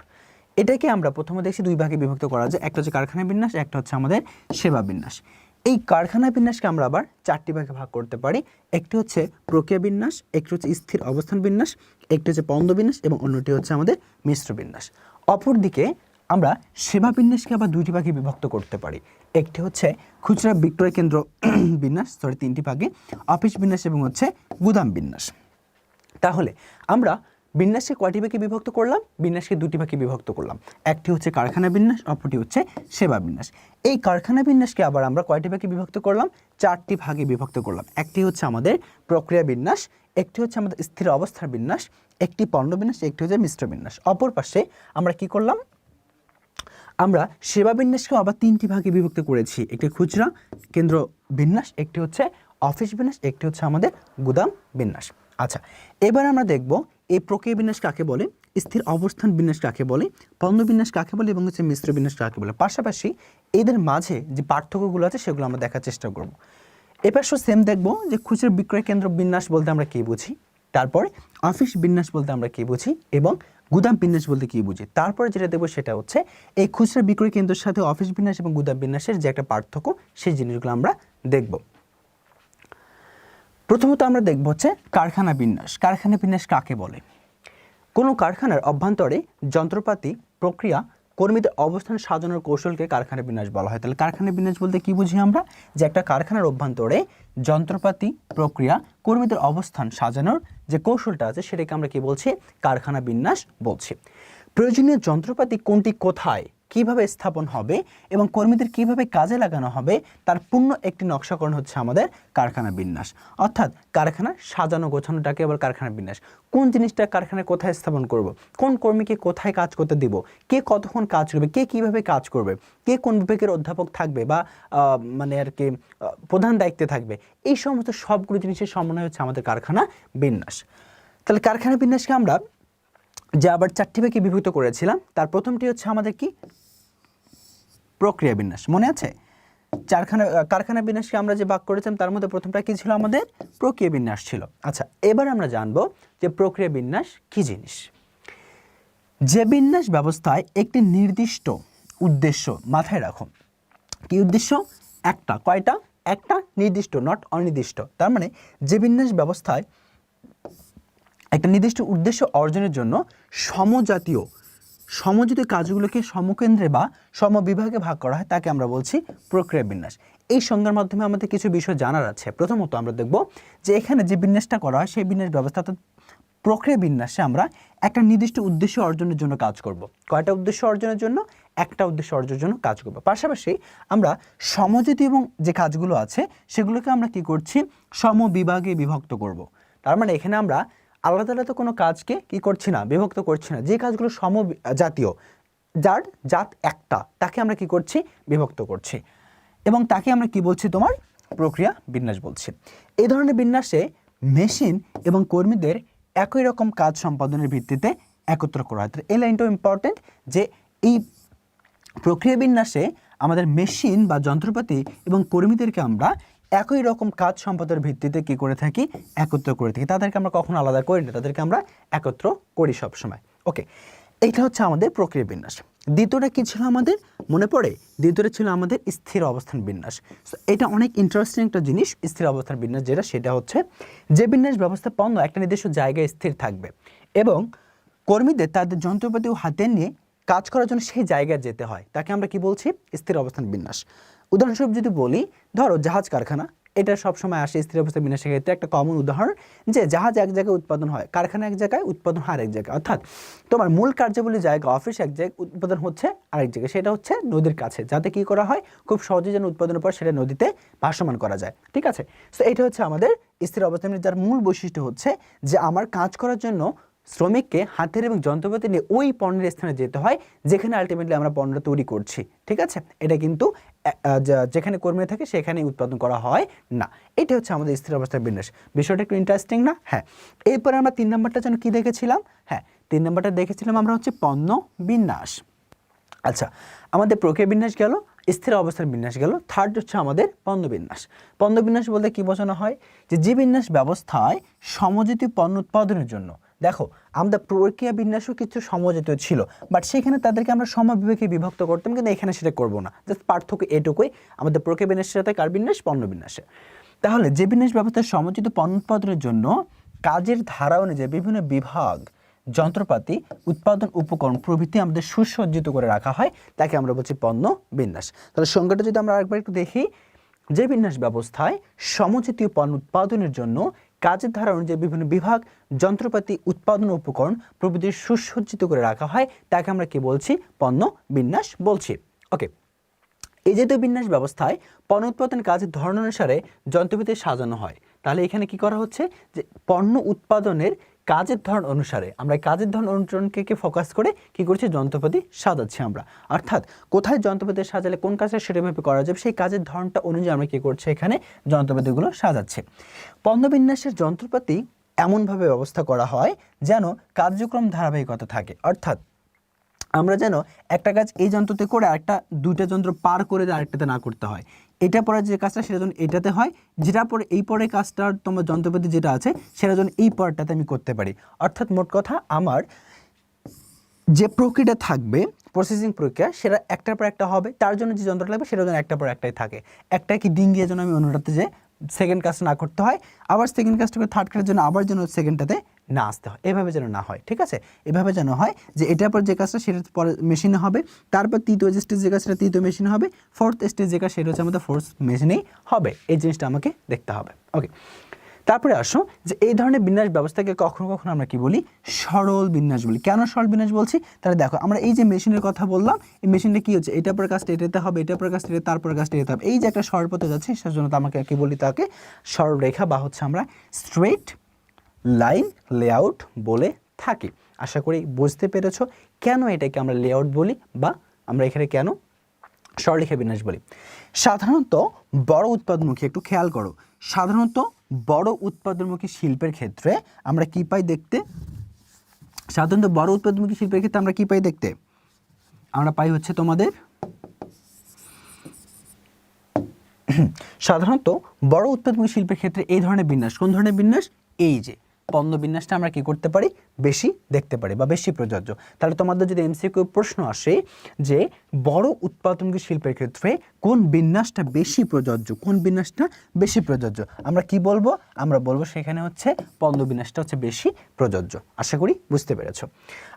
Speaker 1: এটাকে আমরা প্রথমে দেখছি দুই ভাগে বিভক্ত করা যায়, একটা হচ্ছে কারখানা বিন্যাস, একটা হচ্ছে আমাদের সেবা বিন্যাস। এই কারখানা বিন্যাসকে আমরা আবার চারটি ভাগে ভাগ করতে পারি। একটি হচ্ছে প্রক্রিয়া বিন্যাস, একটি হচ্ছে স্থির অবস্থান বিন্যাস, একটি হচ্ছে পণ্য বিন্যাস এবং অন্যটি হচ্ছে আমাদের মিশ্র বিন্যাস। অপরদিকে আমরা সেবা বিন্যাসকে আবার দুইটি ভাগে বিভক্ত করতে পারি। একটি হচ্ছে খুচরা বিক্রয় কেন্দ্র বিন্যাস, তিনটি ভাগে, অফিস বিন্যাস এবং হচ্ছে গুদাম বিন্যাস। তাহলে আমরা বিন্যাসকে কয়টি ভাগে বিভক্ত করলাম, বিন্যাসকে দুটি ভাগে বিভক্ত করলাম। একটি হচ্ছে কারখানা বিন্যাস, অপরটি হচ্ছে সেবা বিন্যাস। এই কারখানা বিন্যাসকে আবার আমরা কয়টি ভাগে বিভক্ত করলাম, চারটি ভাগে বিভক্ত করলাম। একটি হচ্ছে আমাদের প্রক্রিয়া বিন্যাস, একটি হচ্ছে আমাদের স্থির অবস্থার বিন্যাস, একটি পণ্য বিন্যাস, একটি হচ্ছে মিশ্র বিন্যাস। অপর পাশে আমরা কি করলাম, আমরা সেবা বিন্যাসকে আবার তিনটি ভাগে বিভক্ত করেছি। একটি খুচরা কেন্দ্র বিন্যাস, একটি হচ্ছে অফিস বিন্যাস, একটি হচ্ছে আমাদের গুদাম বিন্যাস। আচ্ছা, এবার আমরা দেখব এই প্রক্রিয়া বিন্যাস কাকে বলে, স্থির অবস্থান বিন্যাস কাকে বলে, পণ্য বিন্যাস কাকে বলে এবং হচ্ছে মিশ্র বিন্যাস কাকে বলে। পাশাপাশি এদের মাঝে যে পার্থক্যগুলো আছে সেগুলো আমরা দেখার চেষ্টা করব। এবার সেম দেখব যে খুচরা বিক্রয় কেন্দ্র বিন্যাস বলতে আমরা কী বুঝি, তারপরে অফিস বিন্যাস বলতে আমরা কী বুঝি এবং গুদাম বিন্যাস বলতে কী বুঝি। তারপরে যেটা দেখবো সেটা হচ্ছে এই খুচরা বিক্রয় কেন্দ্রের সাথে অফিস বিন্যাস এবং গুদাম বিন্যাসের যে একটা পার্থক্য, সেই জিনিসগুলো আমরা দেখব। প্রথমত আমরা দেখব হচ্ছে কারখানা বিন্যাস। কারখানা বিন্যাস কাকে বলে, কোনো কারখানার অভ্যন্তরে যন্ত্রপাতি, প্রক্রিয়া, কর্মীদের অবস্থান সাজানোর কৌশলকে কারখানা বিন্যাস বলা হয়। তাহলে কারখানা বিন্যাস বলতে কি বুঝি আমরা, যে একটা কারখানার অভ্যন্তরে যন্ত্রপাতি, প্রক্রিয়া, কর্মীদের অবস্থান সাজানোর যে কৌশলটা আছে সেটাকে আমরা কি বলছি, কারখানা বিন্যাস বলছি। প্রয়োজনীয় যন্ত্রপাতি কোনটি কোথায় কিভাবে স্থাপন হবে এবং কর্মীদের কিভাবে কাজে লাগানো হবে তার পূর্ণ একটি নকশাকরণ হচ্ছে আমাদের কারখানা বিন্যাস। অর্থাৎ কারখানা সাজানো গোছানোটাকে আবার কারখানা বিন্যাস। কোন জিনিসটা কারখানায় কোথায় স্থাপন করব, কোন কর্মীকে কোথায় কাজ করতে দিব, কে কতক্ষণ কাজ করবে, কে কিভাবে কাজ করবে, কে কোন বিভাগের অধ্যাপক থাকবে বা মানে আর কি প্রধান দায়িত্বে থাকবে, এই সমস্ত সবগুলো জিনিসের সমন্বয় হচ্ছে আমাদের কারখানা বিন্যাস। তাহলে কারখানা বিন্যাসকে আমরা যে আবার 4টি ভাগে বিভক্ত করেছিলাম, তার প্রথমটি হচ্ছে আমাদের কি প্রক্রিয়া বিন্যাস, মনে আছে? কারখানা বিন্যাসকে আমরা যে ভাগ করেছিলাম তার মধ্যে প্রথমটা কি ছিল? আমাদের প্রক্রিয়া বিন্যাস ছিল। আচ্ছা, এবার আমরা জানবো যে প্রক্রিয়া বিন্যাস কি জিনিস। যে বিন্যাস ব্যবস্থায় একটি নির্দিষ্ট উদ্দেশ্য, মাথায় রাখো, কি উদ্দেশ্য? একটা, কয়টা? একটা, নির্দিষ্ট, নট অনির্দিষ্ট। তার মানে যে বিন্যাস ব্যবস্থায় একটা নির্দিষ্ট উদ্দেশ্য অর্জনের জন্য সমজাতীয় কাজগুলোকে সমকেন্দ্রে বা সমবিভাগে ভাগ করা হয় তাকে আমরা বলছি প্রক্রিয়া বিন্যাস। এই সংজ্ঞার মাধ্যমে আমাদের কিছু বিষয় জানার আছে। প্রথমত আমরা দেখব যে এখানে যে বিন্যাসটা করা হয় সেই বিন্যাস ব্যবস্থা, প্রক্রিয়া বিন্যাসে আমরা একটা নির্দিষ্ট উদ্দেশ্য অর্জনের জন্য কাজ করব। কয়টা উদ্দেশ্য অর্জনের জন্য? একটা উদ্দেশ্য অর্জনের জন্য কাজ করব। পাশাপাশি আমরা সমজাতি এবং যে কাজগুলো আছে সেগুলোকে আমরা কি করছি? সমবিভাগে বিভক্ত করব। তার মানে এখানে আমরা আলাদা আলাদা কোনো কাজকে কি করছি না, বিভক্ত করছি না। যে কাজগুলো সমজাতীয়, যার জাত একটা, তাকে আমরা কি করছি? বিভক্ত করছি, এবং তাকে আমরা কি বলছি? তোমার প্রক্রিয়া বিন্যাস বলছি। এই ধরনের বিন্যাসে মেশিন এবং কর্মীদের একই রকম কাজ সম্পাদনের ভিত্তিতে একত্র করা হয়। এই লাইনটাও ইম্পর্টেন্ট, যে এই প্রক্রিয়া বিন্যাসে আমাদের মেশিন বা যন্ত্রপাতি এবং কর্মীদেরকে আমরা একই রকম কাজ সম্পাদনের ভিত্তিতে কি করে থাকি? একত্র করে থাকি। তাদেরকে আমরা কখনো আলাদা করি না, তাদেরকে আমরা একত্র করি সবসময়। ওকে, এইটা হচ্ছে আমাদের প্রক্রিয়া বিন্যাস। দ্বিতীয়টা কি ছিল আমাদের? মনে পড়ে? দ্বিতীয়টা ছিল আমাদের স্থির অবস্থান বিন্যাস। এটা অনেক ইন্টারেস্টিং একটা জিনিস, স্থির অবস্থান বিন্যাস, সেটা হচ্ছে যে বিন্যাস ব্যবস্থা পণ্য একটা নির্দিষ্ট জায়গায় স্থির থাকবে এবং কর্মীদের তাদের যন্ত্রপাতি ও হাতে নিয়ে কাজ করার জন্য সেই জায়গায় যেতে হয়, তাকে আমরা কি বলছি? স্থির অবস্থান বিন্যাস। উদাহরণস্বরূপ যদি বলি, ধরো জাহাজ কারখানা, এটা সবসময় আসে স্থির অবস্থান বিন্যাসের ক্ষেত্রে একটা কমন উদাহরণ, যে জাহাজ এক জায়গায় উৎপাদন হয়, কারখানা এক জায়গায়, উৎপাদন হয় আরেক জায়গায়। অর্থাৎ তোমার মূল কার্যাবলী জায়গা, অফিস এক জায়গায়, উৎপাদন হচ্ছে আরেক জায়গায়, সেটা হচ্ছে নদীর কাছে, যাতে কি করা হয়? খুব সহজে যেন উৎপাদনের পর সেটা নদীতে ভাসমান করা যায়। ঠিক আছে? সো এটা হচ্ছে আমাদের স্থির অবস্থান, যার মূল বৈশিষ্ট্য হচ্ছে যে আমার কাজ করার জন্য শ্রমিককে হাতের এবং যন্ত্রপাতি নিয়ে ওই পণ্যের স্থানে যেতে হয় যেখানে আলটিমেটলি আমরা পণ্যটা তৈরি করছি। ঠিক আছে? এটা কিন্তু যেখানে কর্মী থাকে সেখানে উৎপাদন করা হয় না। এটা হচ্ছে আমাদের স্থির অবস্থার বিন্যাস। বিষয়টা একটু ইন্টারেস্টিং না? হ্যাঁ। এরপরে আমরা 3 নম্বরটা যেন কি দেখেছিলাম? হ্যাঁ, 3 নম্বরটা দেখেছিলাম আমরা হচ্ছে পণ্য বিন্যাস। আচ্ছা, আমাদের প্রক্রিয়া বিন্যাস গেল, স্থির অবস্থার বিন্যাস গেল, থার্ড হচ্ছে আমাদের পণ্য বিন্যাস। পণ্য বিন্যাস বলতে কি বোঝানো হয়? যে বিন্যাস ব্যবস্থায় সমজাতীয় পণ্য উৎপাদনের জন্য, দেখো আমাদের প্রক্রিয়া বিন্যাসও কিছু সমজাতীয় ছিল, বাট সেখানে তাদেরকে আমরা সমবিভাগে বিভক্ত করতাম, কিন্তু এখানে সেটা করবো না। জাস্ট পার্থক্য এটুকুই আমাদের প্রক্রিয়া বিন্যাসের সাথে কার বিন্যাস? পণ্য বিন্যাসে। তাহলে যে বিন্যাস ব্যবস্থায় সমজাতীয় পণ্য উৎপাদনের জন্য কাজের ধারা অনুযায়ী বিভিন্ন বিভাগ, যন্ত্রপাতি, উৎপাদন উপকরণ প্রভৃতি আমাদের সুসজ্জিত করে রাখা হয়, তাকে আমরা বলছি পণ্য বিন্যাস। তাহলে সংজ্ঞাটা যদি আমরা আরেকবার একটু দেখি, যে বিন্যাস ব্যবস্থায় সমজাতীয় পণ্য উৎপাদনের জন্য কাজের ধারা অনুযায়ী বিভিন্ন বিভাগ, যন্ত্রপাতি, উৎপাদন উপকরণ প্রভৃতি সুসজ্জিত করে রাখা হয়, তাকে আমরা কি বলছি? পণ্য বিন্যাস বলছি। ওকে, এই জাতীয় বিন্যাস ব্যবস্থায় পণ্য উৎপাদন কাজের ধরন অনুসারে যন্ত্রপাতি সাজানো হয়। তাহলে এখানে কি করা হচ্ছে? যে পণ্য উৎপাদনের কাজের ধরন অনুসারে আমরা কাজের ধরন অনুসরণকে ফোকাস করে কি করছি? যন্ত্রপাতি সাজাচ্ছি আমরা। অর্থাৎ কোথায় যন্ত্রপাতি সাজালে কোন কাজটা সেটাভাবে করা যাবে, সেই কাজের ধরনটা অনুযায়ী আমরা কি করছি? এখানে যন্ত্রপাতিগুলো সাজাচ্ছি। পণ্য বিন্যাসের যন্ত্রপাতি এমনভাবে ব্যবস্থা করা হয় যেন কার্যক্রম ধারাবাহিকতা থাকে। অর্থাৎ আমরা যেন একটা কাজ এই যন্ত্রতে করে আরেকটা, দুইটা যন্ত্র পার করে আরেকটাতে না করতে হয়। এটা পরে যে কাজটা সেটা যেন এটাতে হয়, যেটা পরে এই পরে কাজটা তোমার যন্ত্রপাতি যেটা আছে সেটা যেন এই পরটাতে আমি করতে পারি। অর্থাৎ মোট কথা আমার যে প্রক্রিয়াটা থাকবে, প্রসেসিং প্রক্রিয়া, সেটা একটার পর একটা হবে। তার জন্য যে যন্ত্রটা লাগবে সেটা যেন একটার পর একটাই থাকে। একটা কি ডিঙ্গিয়ে যেন আমি অন্যটাতে যে সেকেন্ড কাজটা না করতে হয়, আবার সেকেন্ড কাজটা করে থার্ড কাজের জন্য আবার যেন সেকেন্ডটাতে না আসতে হয়, এভাবে যেন না হয়। ঠিক আছে? এভাবে যেন হয় যে এটার পর যে কাজটা সেটা পরে মেশিনে হবে, তারপর তৃতীয় স্টেজ যে কাজটা তৃতীয় মেশিনে হবে, ফোর্থ স্টেজ যে কাজ সেটা হচ্ছে আমাদের ফোর্থ মেশিনেই হবে। এই জিনিসটা আমাকে দেখতে হবে। ওকে, তারপরে আসো যে এই ধরনের বিন্যাস ব্যবস্থাকে কখনো কখনো আমরা কি বলি? সরল বিন্যাস বলি। কেন সরল বিন্যাস বলছি? তাহলে দেখো আমরা এই যে মেশিনের কথা বললাম, এই মেশিনটা কি হচ্ছে? এটার পর কাজটা এটাতে হবে, এটার পর কাজটা তারপর কাজটা এটাতে হবে। এই যে একটা সরল পথে যাচ্ছে, সেজন্য তো আমাকে কি বলি? তাকে সরল রেখা বা হচ্ছে আমরা স্ট্রেট লাইন লেআউট বলে থাকি। আশা করি বুঝতে পেরেছো কেন এটাকে আমরা লেআউট বলি বা আমরা এখানে কেন সরলরেখা বিন্যাস বলি। সাধারণত বড় উৎপাদনমুখী, একটু খেয়াল করো, সাধারণত বড় উৎপাদনমুখী শিল্পের ক্ষেত্রে আমরা কি পাই দেখতে? সাধারণত বড় উৎপাদনমুখী শিল্পের ক্ষেত্রে আমরা কি পাই দেখতে, আমরা পাই হচ্ছে তোমাদের সাধারণত বড় উৎপাদনমুখী শিল্পের ক্ষেত্রে এই ধরনের বিন্যাস, কোন ধরনের বিন্যাস, এই যে পণ্য বিন্যাসটা আমরা কি করতে পারি, বেশি দেখতে পারি বা বেশি প্রযোজ্য। তাহলে তোমাদের যদি এমসিকিউ প্রশ্ন আসে যে বড় উৎপাদনমুখী শিল্পের ক্ষেত্রে কোন বিন্যাসটা বেশি প্রযোজ্য, কোন বিন্যাসটা বেশি প্রযোজ্য, আমরা কি বলবো, আমরা বলবো সেখানে হচ্ছে পণ্য বিন্যাসটা হচ্ছে বেশি প্রযোজ্য। আশা করি বুঝতে পেরেছো।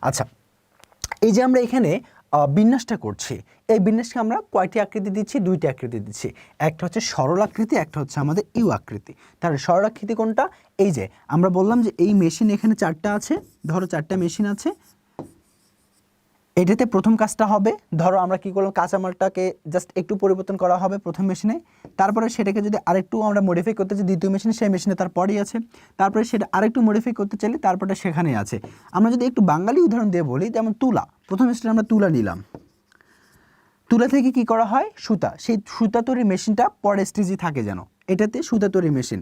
Speaker 1: আচ্ছা, এই যে আমরা এখানে বিন্যাসটা করছি, এই বিন্যাসকে আমরা কয়টি আকৃতি দিচ্ছি, দুইটি আকৃতি দিচ্ছি। একটা হচ্ছে সরল আকৃতি, একটা হচ্ছে আমাদের ইউ আকৃতি। তাহলে সরল আকৃতি কোনটা, এই যে আমরা বললাম যে এই মেশিন এখানে 4টা আছে, ধরো 4টা মেশিন আছে, এটাতে প্রথম কাজটা হবে, ধরো আমরা কি করলাম, কাঁচামালটাকে জাস্ট একটু পরিবর্তন করা হবে প্রথম মেশিনে, তারপরে সেটাকে যদি আরেকটু আমরা মডিফাই করতে চাই দ্বিতীয় মেশিনে, সেই মেশিনে তারপরেই আছে, তারপরে সেটা আরেকটু মডিফাই করতে চাইলে তারপরে সেখানেই আছে। আমরা যদি একটু বাঙালি উদাহরণ দিয়ে বলি, যেমন তুলা, প্রথম স্টেজে আমরা তুলা নিলাম, তুলা থেকে কি করা হয়, সুতা, সেই সুতা তৈরির মেশিনটা পরের স্টেজে থাকে, যেন এটাতে সুতা তৈরির মেশিন,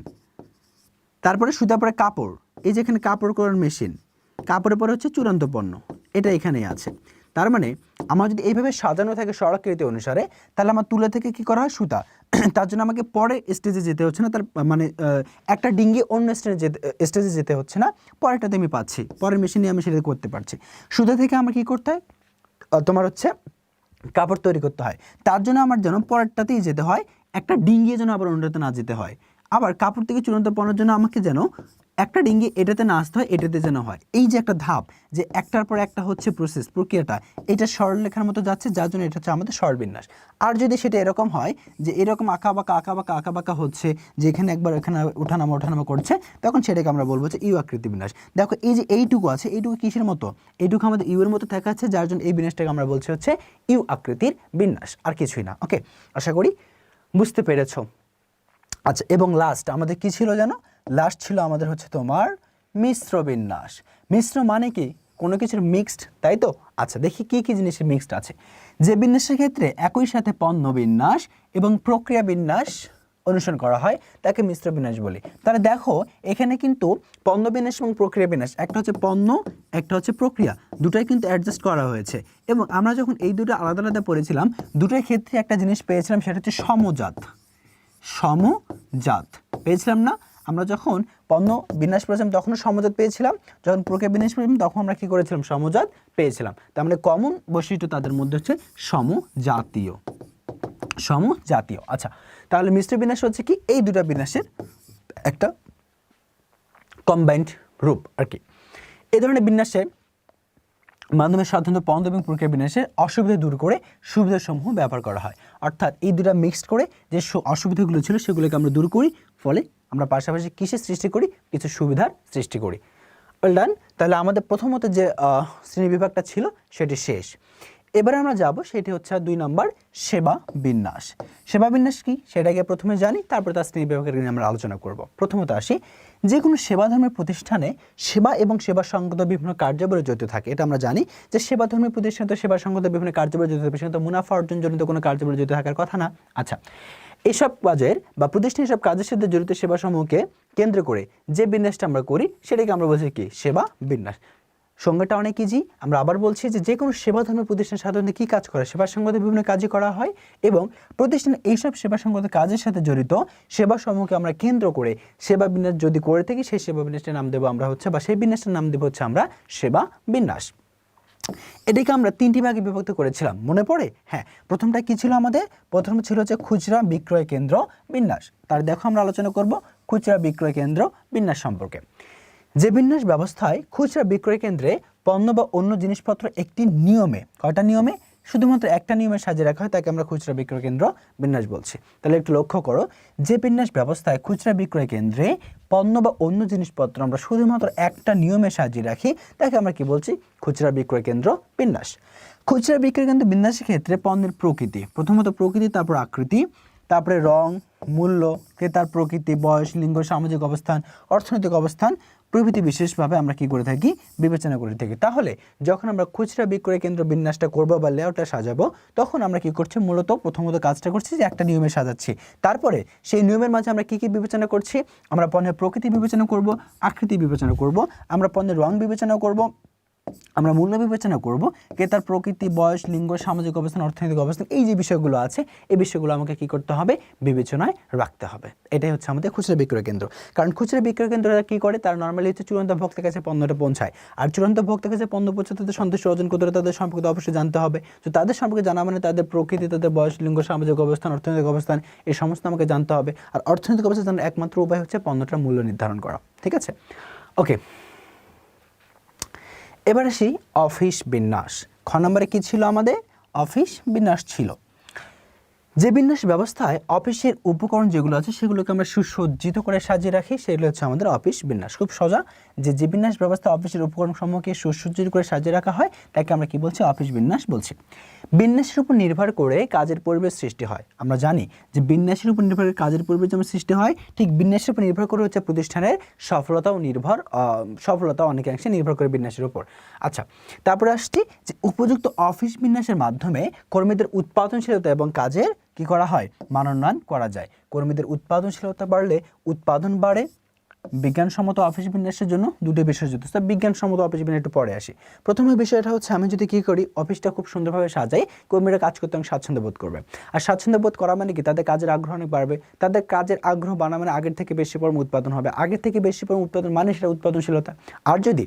Speaker 1: তারপরে সুতা পরে কাপড়, এই যে এখানে কাপড় করার মেশিন, কাপড়ের পরে হচ্ছে চূড়ান্ত পণ্য, এটা এখানেই আছে। তার মানে আমার যদি এইভাবে সাজানো থাকে সরলাকৃতি অনুসারে, তাহলে আমার তুলা থেকে কি করা হয়, সুতা, তার জন্য আমাকে পরের স্টেজে যেতে হচ্ছে না, তার মানে একটা ডিঙ্গি অন্য স্টেজে যেতে হচ্ছে না, পরেরটাতে আমি পাচ্ছি, পরের মেশিনে আমি সেটা করতে পারছি। সুতা থেকে আমার কি করতে হয়, তোমার হচ্ছে কাপড় তৈরি করতে হয়, তার জন্য আমার যেন পরেরটাতেই যেতে হয়, একটা ডিঙ্গিয়ে যেন আবার অন্যটাতে না যেতে হয়। আবার কাপড় থেকে চূড়ান্ত পণ্যের জন্য আমাকে যেন একটা ডিঙ্গি এটাতে না আসতে হয়, এটাতে যেন হয়। এই যে একটা ধাপ, যে একটার পর একটা হচ্ছে প্রসেস, প্রক্রিয়াটা, এটা সরলরেখার মতো যাচ্ছে, যার জন্য এটা হচ্ছে আমাদের সরল বিন্যাস। আর যদি সেটা এরকম হয় যে এরকম আঁকা বাঁকা হচ্ছে, যে এখানে একবার এখানে ওঠানামা করছে, তখন সেটাকে আমরা বলবো যে ইউ আকৃতি বিন্যাস। দেখো এই যে এইটুকু আছে, এইটুকু কিসের মতো, এইটুকু আমাদের ইউ এর মতো থাকা আছে, যার জন্য এই বিন্যাসটাকে আমরা বলছি হচ্ছে ইউ আকৃতির বিন্যাস, আর কিছুই না। ওকে, আশা করি বুঝতে পেরেছো। আচ্ছা, এবং লাস্ট আমাদের কি ছিল জানো, লাস্ট ছিল আমাদের হচ্ছে তোমার মিশ্র বিন্যাস। মিশ্র মানে কি, কোনো কিছুর মিক্সড, তাই তো। আচ্ছা, দেখি কি কি জিনিসের মিক্সড আছে। যে বিন্যাসের ক্ষেত্রে একই সাথে পণ্য বিন্যাস এবং প্রক্রিয়া বিন্যাস অনুসরণ করা হয় তাকে মিশ্র বিন্যাস বলি। তাহলে দেখো এখানে কিন্তু পণ্য বিন্যাস এবং প্রক্রিয়া বিন্যাস, একটা হচ্ছে পণ্য, একটা হচ্ছে প্রক্রিয়া, দুটাই কিন্তু অ্যাডজাস্ট করা হয়েছে। এবং আমরা যখন এই দুটো আলাদা আলাদা পড়েছিলাম, দুটোর ক্ষেত্রে একটা জিনিস পেয়েছিলাম, সেটা হচ্ছে সমজাত, সমজাত পেয়েছিলাম না। আমরা যখন পণ্য বিন্যাস পড়েছিলাম তখনও সমজাত পেয়েছিলাম, যখন প্রক্রিয়া বিন্যাস পড়েছিলাম তখন আমরা কি করেছিলাম, সমজাত পেয়েছিলাম। তার মানে কমন বৈশিষ্ট্য তাদের মধ্যে হচ্ছে সমজাতীয়, সমজাতীয়। আচ্ছা, তাহলে মিশ্র বিন্যাস হচ্ছে কি, এই দুটো বিন্যাসের একটা কম্বাইন্ড রূপ আর কি। এই ধরনের বিন্যাসের মাধ্যমে সাধারণত পণ্য এবং প্রক্রিয়া বিন্যাসের অসুবিধা দূর করে সুবিধাসমূহ ব্যবহার করা হয়। অর্থাৎ এই দুটা মিক্সড করে যে অসুবিধাগুলো ছিল সেগুলোকে আমরা দূর করি, ফলে আমরা পাশাপাশি কিসের সৃষ্টি করি, কিছু সুবিধার সৃষ্টি করি। Well done. তাহলে আমাদের প্রথমত যে শ্রেণী বিভাগটা ছিল সেটি শেষ। এবারে আমরা যাব, সেটি হচ্ছে 2 নম্বর সেবা বিন্যাস। সেবা বিন্যাস কি সেটাকে প্রথমে জানি, তারপর তার শ্রেণী বিভাগের নিয়ে আমরা আলোচনা করব। প্রথমত আসি, যে কোনো সেবা ধর্মের প্রতিষ্ঠানে সেবা এবং সেবা সংক্রান্ত বিভিন্ন কার্যাবলী জড়িত থাকে। এটা আমরা জানি যে সেবা ধর্মের প্রতিষ্ঠানে তো সেবা সংক্রান্ত বিভিন্ন কার্যাবলী জড়িত থাকে, সেখানে তো মুনাফা অর্জনজনিত কোনো কার্যাবলী জড়িত থাকার কথা না। আচ্ছা, এসব কাজের বা প্রতিষ্ঠানের সব কাজের সাথে জড়িত সেবাসমূহকে কেন্দ্র করে যে বিন্যাসটা আমরা করি সেটাকে আমরা বলছি কি, সেবা বিন্যাস। সংজ্ঞাটা অনেক ইজি, আমরা আবার বলছি যে কোনো সেবা ধর্মের প্রতিষ্ঠান সাধারণত কী কাজ করে, সেবা সংক্রান্ত বিভিন্ন কাজই করা হয়, এবং প্রতিষ্ঠানে এইসব সেবা সংক্রান্ত কাজের সাথে জড়িত সেবা সমূহকে আমরা কেন্দ্র করে সেবা বিন্যাস যদি করে থাকি, সেই সেবা বিন্যাসটার নাম দেবো আমরা হচ্ছে, বা সেই বিন্যাসটার নাম দেবো হচ্ছে আমরা সেবা বিন্যাস। এটাকে আমরা 3টি ভাগে বিভক্ত করেছিলাম, মনে পড়ে? হ্যাঁ, প্রথমটা কি ছিল আমাদের, প্রথম ছিল হচ্ছে খুচরা বিক্রয় কেন্দ্র বিন্যাস। তার দেখো আমরা আলোচনা করব খুচরা বিক্রয় কেন্দ্র বিন্যাস সম্পর্কে। যে বিন্যাস ব্যবস্থায় খুচরা বিক্রয় কেন্দ্রে পণ্য বা অন্য জিনিসপত্র একটি নিয়মে, কয়টা নিয়মে, শুধুমাত্র একটা নিয়মে সাজিয়ে রাখা হয়, তাকে আমরা খুচরা বিক্রয় কেন্দ্র বিন্যাস বলছি। তাহলে একটু লক্ষ্য করো, যে বিন্যাস ব্যবস্থায় খুচরা বিক্রয় কেন্দ্রে পণ্য বা অন্য জিনিসপত্র আমরা শুধুমাত্র একটা নিয়মে সাজিয়ে রাখি, তাকে আমরা কি বলছি, খুচরা বিক্রয় কেন্দ্র বিন্যাস। খুচরা বিক্রয় কেন্দ্র বিন্যাসের ক্ষেত্রে পণ্যের প্রকৃতি, প্রথমত প্রকৃতি, তারপর আকৃতি, তারপরে রং, মূল্য, ক্রেতার প্রকৃতি, বয়স, লিঙ্গ, সামাজিক অবস্থান, অর্থনৈতিক অবস্থান প্রভৃতি বিশেষভাবে আমরা কি করে থাকি, বিবেচনা করে থাকি। তাহলে যখন আমরা খুচরা বিক্রয় কেন্দ্র বিন্যাসটা করবো বা লেআউটটা সাজাবো, তখন আমরা কি করছি, মূলত প্রথমত কাজটা করছি যে একটা নিয়মে সাজাচ্ছি। তারপরে সেই নিয়মের মাঝে আমরা কি কি বিবেচনা করছি, আমরা পণ্যের প্রকৃতি বিবেচনা করব, আকৃতি বিবেচনা করব, আমরা পণ্যের রং বিবেচনা করব, আমরা মূল্য বিবেচনা করব ক্রেতার প্রকৃতি, বয়স, লিঙ্গ, সামাজিক অবস্থান, অর্থনৈতিক অবস্থান, এই যে বিষয়গুলো আছে এই বিষয়গুলো আমাকে কি করতে হবে, বিবেচনায় রাখতে হবে। এটাই হচ্ছে আমাদের খুচরা বিক্রয় কেন্দ্র। কারণ খুচরা বিক্রয় কেন্দ্ররা কি করে, তারা নর্মালি হচ্ছে চূড়ান্ত ভোক্তার কাছে পণ্যটা পৌঁছায়। আর চূড়ান্ত ভোক্তার কাছে পণ্য পৌঁছাতে তাদের সন্তুষ্টি অর্জন করতে তাদের সম্পর্কে অবশ্যই জানতে হবে। তো তাদের সম্পর্কে জানা মানে তাদের প্রকৃতি, তাদের বয়স, লিঙ্গ, সামাজিক অবস্থান, অর্থনৈতিক অবস্থান, এই সমস্ত আমাকে জানতে হবে। আর অর্থনৈতিক অবস্থান জানার একমাত্র উপায় হচ্ছে পণ্যটার মূল্য নির্ধারণ করা। ঠিক আছে, ওকে। এবার আসি অফিস বিন্যাস। খ নম্বরে কি ছিল আমাদের, অফিস বিন্যাস ছিল। যে বিন্যাস ব্যবস্থায় অফিসের উপকরণ যেগুলো আছে সেগুলোকে আমরা সুসজ্জিত করে সাজিয়ে রাখি, সেগুলো হচ্ছে আমাদের অফিস বিন্যাস। খুব সোজা, যে বিন্যাস ব্যবস্থা অফিসের উপকরণ সমূহকে সুসজ্জিত করে সাজিয়ে রাখা হয় তাকে আমরা কি বলছি, অফিস বিন্যাস বলছি। বিন্যাসের উপর নির্ভর করে কাজের পরিবেশ সৃষ্টি হয়। আমরা জানি যে বিন্যাসের উপর নির্ভর করে কাজের পরিবেশ যেমন সৃষ্টি হয়, ঠিক বিন্যাসের উপর নির্ভর করে হচ্ছে প্রতিষ্ঠানের সফলতা অনেকাংশে নির্ভর করে বিন্যাসের উপর। আচ্ছা, তারপরে আসছি যে উপযুক্ত অফিস বিন্যাসের মাধ্যমে কর্মীদের উৎপাদনশীলতা এবং কাজের কি করা হয়, মানোন্নয়ন করা যায়। কর্মীদের উৎপাদনশীলতা বাড়লে উৎপাদন বাড়ে। বিজ্ঞানসম্মত অফিস বিন্যাসের জন্য দুটো বিষয় যথেষ্ট। বিজ্ঞানসম্মত অফিস বিন্যাস একটু পরে আসি। প্রথমে বিষয়টা হচ্ছে আমি যদি কি করি, অফিসটা খুব সুন্দরভাবে সাজাই, কর্মীরা কাজ করতে অনেক স্বাচ্ছন্দ্য বোধ করবে। আর স্বাচ্ছন্দ্য বোধ করা মানে কি, তাদের কাজের আগ্রহ অনেক বাড়বে। তাদের কাজের আগ্রহ বাড়া মানে আগের থেকে বেশি পরিমাণ উৎপাদন হবে। আগের থেকে বেশি পরিমাণ উৎপাদন মানে সেটা উৎপাদনশীলতা। আর যদি